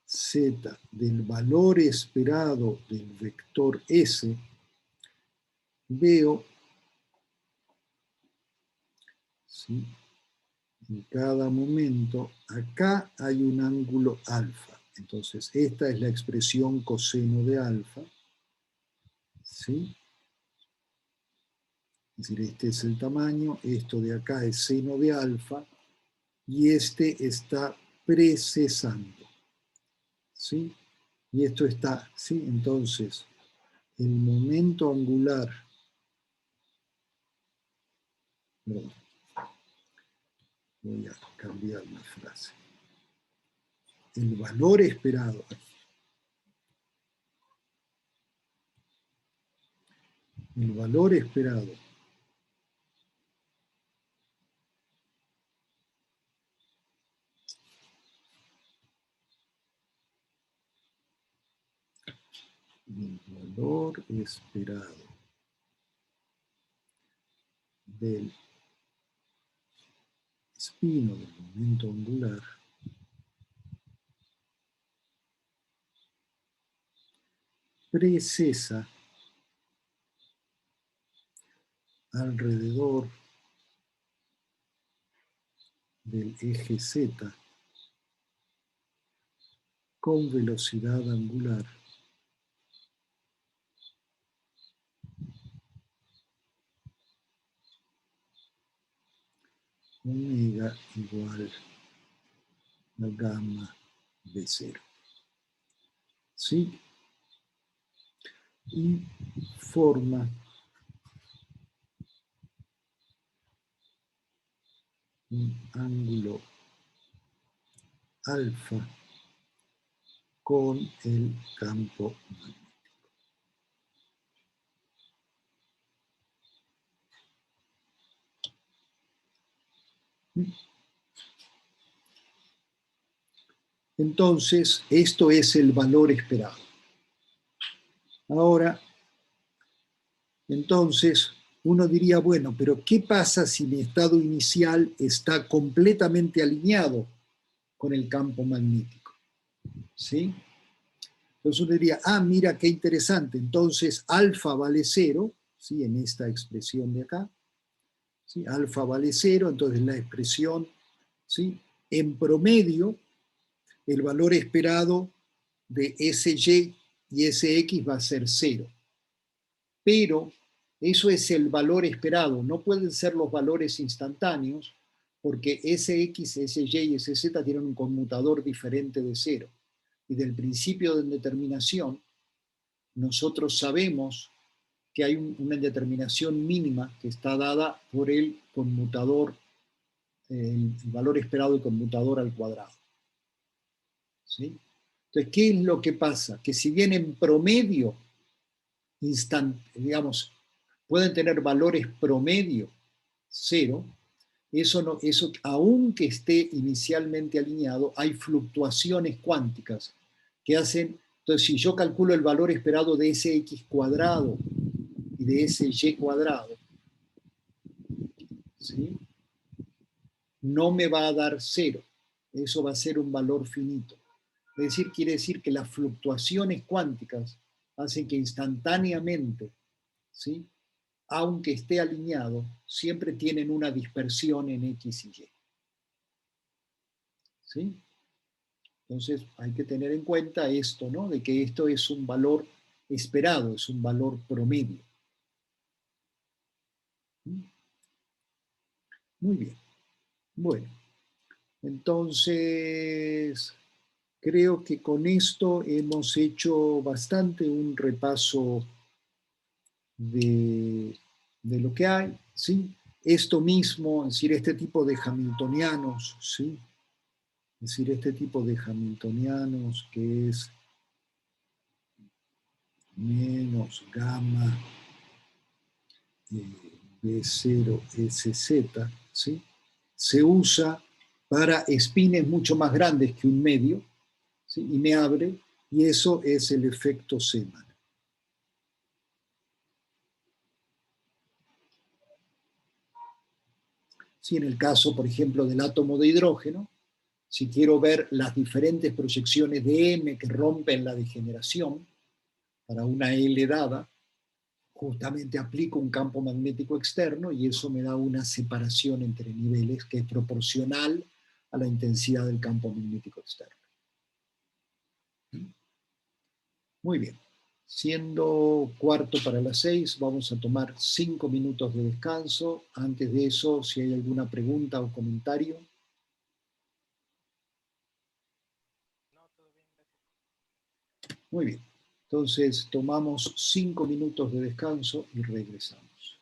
z del valor esperado del vector S, veo, ¿sí?, en cada momento, acá hay un ángulo alfa. Entonces, esta es la expresión coseno de alfa, ¿sí? Es decir, este es el tamaño, esto de acá es seno de alfa, y este está precesando, ¿sí? Y esto está, ¿sí? Entonces, el momento angular, perdón, voy a cambiar la frase. El valor esperado, el valor esperado del espino del momento angular precesa alrededor del eje Z con velocidad angular omega igual a gamma de 0. ¿Sí? Y forma un ángulo alfa con el campo magnético. Entonces, esto es el valor esperado. Ahora, entonces, uno diría, bueno, pero ¿qué pasa si mi estado inicial está completamente alineado con el campo magnético? ¿Sí? Entonces uno diría, ah, mira qué interesante, entonces alfa vale 0, ¿sí?, en esta expresión de acá, ¿sí? Alfa vale 0, entonces la expresión, ¿sí?, en promedio el valor esperado de SY y SX va a ser 0. Pero eso es el valor esperado, no pueden ser los valores instantáneos, porque SX, SY y SZ tienen un conmutador diferente de 0. Y del principio de indeterminación, nosotros sabemos que hay una indeterminación mínima que está dada por el conmutador, el valor esperado del conmutador al cuadrado. ¿Sí? Entonces, ¿qué es lo que pasa? Que si bien en promedio, digamos, pueden tener valores promedio 0, eso, aunque esté inicialmente alineado, hay fluctuaciones cuánticas que hacen, entonces si yo calculo el valor esperado de ese x cuadrado y de ese y cuadrado, ¿sí?, no me va a dar 0, eso va a ser un valor finito. Es decir, quiere decir que las fluctuaciones cuánticas hacen que instantáneamente, ¿sí?, aunque esté alineado, siempre tienen una dispersión en X y Y. ¿Sí? Entonces hay que tener en cuenta esto, ¿no? De que esto es un valor esperado, es un valor promedio. Muy bien. Bueno, entonces creo que con esto hemos hecho bastante un repaso de lo que hay, ¿sí? Esto mismo, es decir, este tipo de hamiltonianos, ¿sí? Es decir, este tipo de hamiltonianos que es menos gamma B0SZ, ¿sí?, se usa para espines mucho más grandes que un medio, ¿sí?, y me abre, y eso es el efecto Zeeman. Si en el caso, por ejemplo, del átomo de hidrógeno, si quiero ver las diferentes proyecciones de M que rompen la degeneración para una L dada, justamente aplico un campo magnético externo y eso me da una separación entre niveles que es proporcional a la intensidad del campo magnético externo. Muy bien. Siendo 5:45, vamos a tomar 5 minutos de descanso. Antes de eso, si hay alguna pregunta o comentario. Muy bien. Entonces, tomamos 5 minutos de descanso y regresamos.